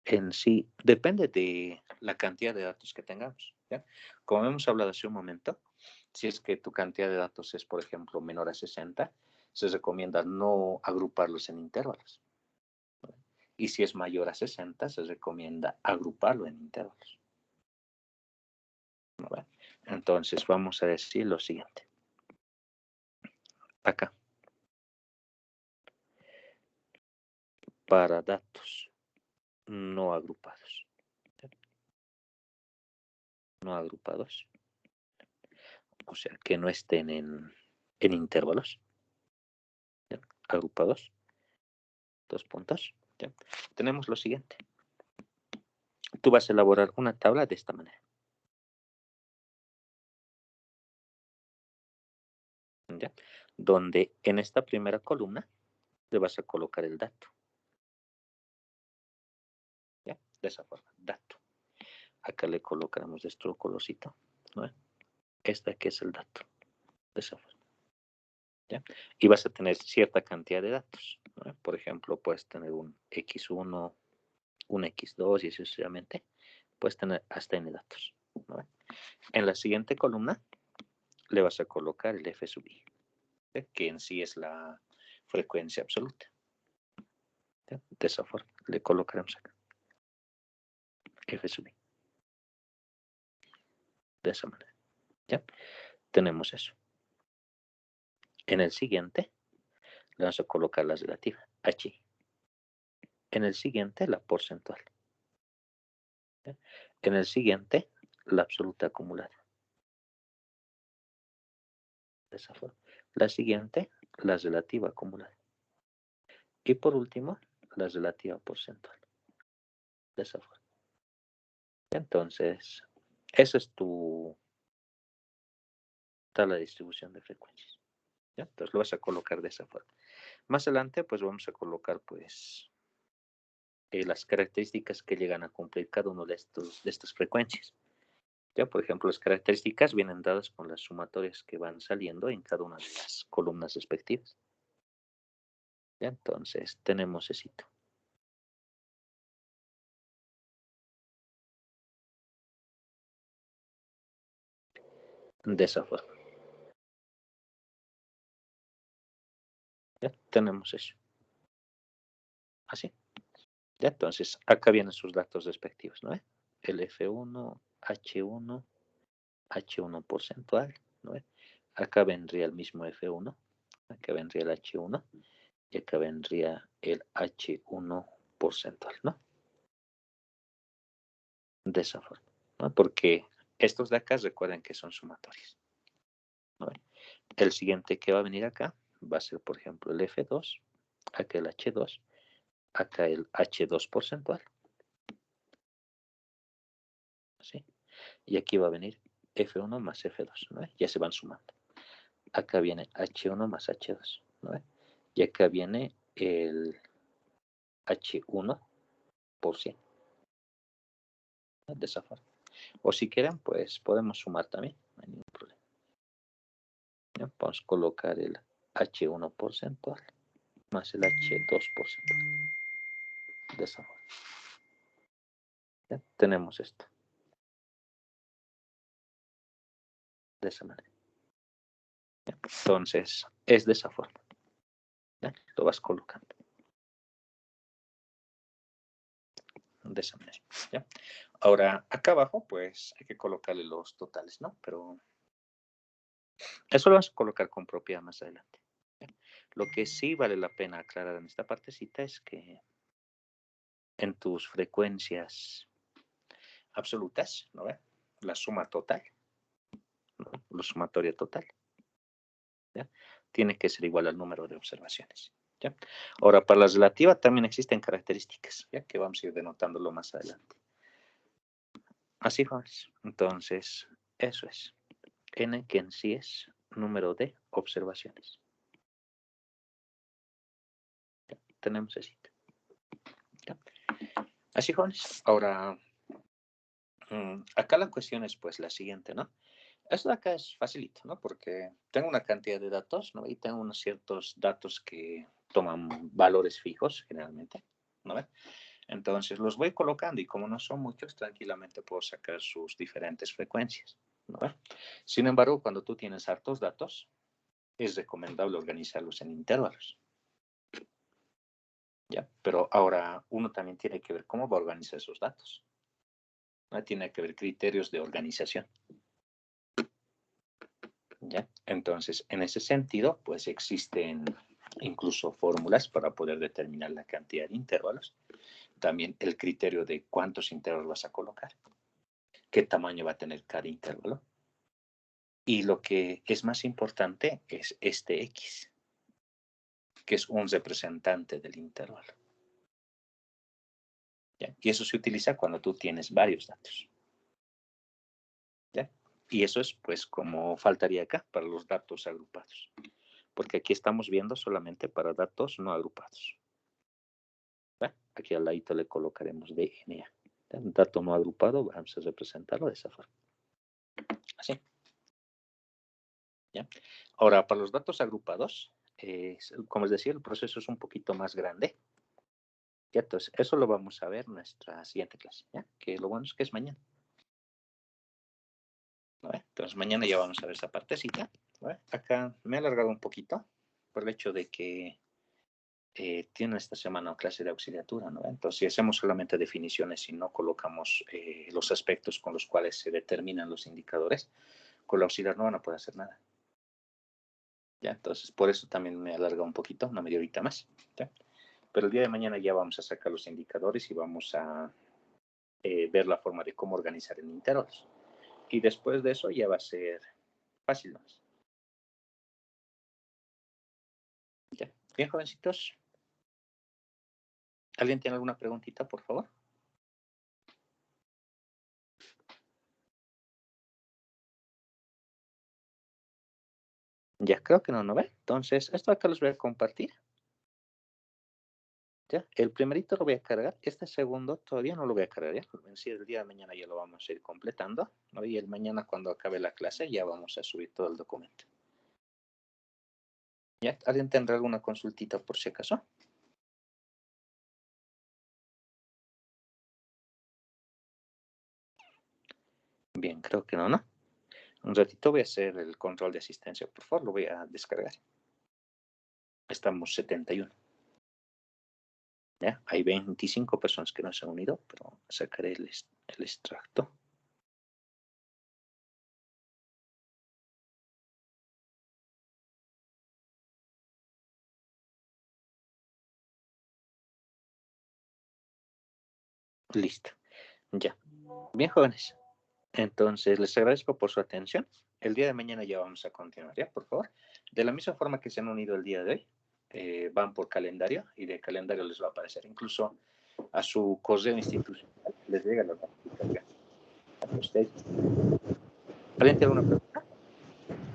en sí depende de la cantidad de datos que tengamos, ¿ya? Como hemos hablado hace un momento, si es que tu cantidad de datos es, por ejemplo, menor a 60, se recomienda no agruparlos en intervalos. Y si es mayor a 60, se recomienda agruparlo en intervalos. ¿Vale? Entonces, vamos a decir lo siguiente. Acá. Para datos no agrupados. No agrupados. O sea, que no estén en intervalos. ¿Ya? Agrupados. 2 puntos. ¿Ya? Tenemos lo siguiente. Tú vas a elaborar una tabla de esta manera. ¿Ya? Donde en esta primera columna le vas a colocar el dato. ¿Ya? De esa forma, dato. Acá le colocamos nuestro colorcito, ¿no? Este aquí es el dato, de esa forma. ¿Ya? Y vas a tener cierta cantidad de datos, ¿no? Por ejemplo, puedes tener un X1, un X2 y sucesivamente. Puedes tener hasta N datos, ¿no? En la siguiente columna le vas a colocar el F sub I, ¿ya? Que en sí es la frecuencia absoluta. ¿Ya? De esa forma le colocaremos acá F sub I. De esa manera. ¿Ya? Tenemos eso. En el siguiente le vamos a colocar la relativa, H. En el siguiente la porcentual. ¿Ya? En el siguiente la absoluta acumulada. De esa forma. La siguiente, la relativa acumulada. Y por último, la relativa porcentual. De esa forma. Entonces, esa es tu tabla de distribución de frecuencias. ¿Ya? Entonces lo vas a colocar de esa forma. Más adelante, pues vamos a colocar, pues, las características que llegan a cumplir cada uno de estas frecuencias. Ya, por ejemplo, las características vienen dadas con las sumatorias que van saliendo en cada una de las columnas respectivas. Ya, entonces, tenemos ese. De esa forma. Ya, tenemos eso. Así. Ya, entonces, acá vienen sus datos respectivos, ¿no? El F1, H1, H1 porcentual, ¿no? Acá vendría el mismo F1, acá vendría el H1 y acá vendría el H1 porcentual, ¿no? De esa forma, ¿no? Porque estos de acá recuerden que son sumatorios, ¿no? El siguiente que va a venir acá va a ser, por ejemplo, el F2, acá el H2, acá el H2 porcentual, ¿sí? Y aquí va a venir F1 más F2, ¿no? Ya se van sumando. Acá viene H1 más H2, ¿no? Y acá viene el H1 por 100, ¿no? De esa forma. O si quieren, pues podemos sumar también, no hay ningún problema. ¿Ya? Vamos a colocar el H1 porcentual más el H2 porcentual. De esa forma. ¿Ya? Tenemos esto. De esa manera. ¿Ya? Entonces, es de esa forma. ¿Ya? Lo vas colocando. De esa manera. ¿Ya? Ahora, acá abajo, pues hay que colocarle los totales, ¿no? Pero eso lo vamos a colocar con propiedad más adelante. ¿Ya? Lo que sí vale la pena aclarar en esta partecita es que en tus frecuencias absolutas, ¿no ve? La suma total, ¿no? La sumatoria total, ¿ya? Tiene que ser igual al número de observaciones. ¿Ya? Ahora, para la relativa también existen características, ¿ya? Que vamos a ir denotándolo más adelante. Así vamos. Entonces, eso es. N, que en sí es número de observaciones. ¿Ya? Tenemos ese. ¿Ya? Así, jóvenes. Ahora, acá la cuestión es pues la siguiente, ¿no? Esto de acá es facilito, ¿no? Porque tengo una cantidad de datos, ¿no? Y tengo unos ciertos datos que toman valores fijos generalmente, ¿no? Entonces los voy colocando y como no son muchos, tranquilamente puedo sacar sus diferentes frecuencias, ¿no? Sin embargo, cuando tú tienes hartos datos, es recomendable organizarlos en intervalos, ¿ya? Pero ahora uno también tiene que ver cómo va a organizar esos datos, ¿no? Tiene que haber criterios de organización, ¿ya? Entonces, en ese sentido, pues existen incluso fórmulas para poder determinar la cantidad de intervalos, también el criterio de cuántos intervalos vas a colocar, qué tamaño va a tener cada intervalo, y lo que es más importante es este X, que es un representante del intervalo, ¿ya? Y eso se utiliza cuando tú tienes varios datos, ¿ya? Y eso es pues como faltaría acá para los datos agrupados, porque aquí estamos viendo solamente para datos no agrupados. ¿Va? Aquí al ladito le colocaremos DNA. Un dato no agrupado, vamos a representarlo de esa forma. Así. ¿Ya? Ahora, para los datos agrupados, como les decía, el proceso es un poquito más grande. ¿Ya? Entonces, eso lo vamos a ver en nuestra siguiente clase. ¿Ya? Que lo bueno es que es mañana. ¿No? Entonces, mañana ya vamos a ver esa partecita. ¿No? Acá me he alargado un poquito por el hecho de que tiene esta semana una clase de auxiliatura, ¿no? Entonces, si hacemos solamente definiciones y no colocamos los aspectos con los cuales se determinan los indicadores, con la auxiliar no van a poder hacer nada. ¿Ya? Entonces, por eso también me alarga un poquito, una media horita más. ¿Ya? Pero el día de mañana ya vamos a sacar los indicadores y vamos a ver la forma de cómo organizar en intervalos. Y después de eso ya va a ser fácil más. ¿Ya? Bien, jovencitos. ¿Alguien tiene alguna preguntita, por favor? Ya creo que no, ¿no ve? Entonces, esto acá los voy a compartir. ¿Ya? El primerito lo voy a cargar. Este segundo todavía no lo voy a cargar. ¿Ya? Si el día de mañana ya lo vamos a ir completando, ¿no? Y el mañana cuando acabe la clase ya vamos a subir todo el documento. ¿Ya? ¿Alguien tendrá alguna consultita por si acaso? Bien, creo que no, ¿no? Un ratito voy a hacer el control de asistencia, por favor, lo voy a descargar. Estamos 71. ¿Ya? Hay 25 personas que no se han unido, pero sacaré el extracto. Listo. Ya. Bien, jóvenes. Entonces, les agradezco por su atención. El día de mañana ya vamos a continuar, ¿ya? Por favor. De la misma forma que se han unido el día de hoy, van por calendario y de calendario les va a aparecer. Incluso a su correo institucional les llega la notificación. A ustedes. ¿Alguien tiene alguna pregunta?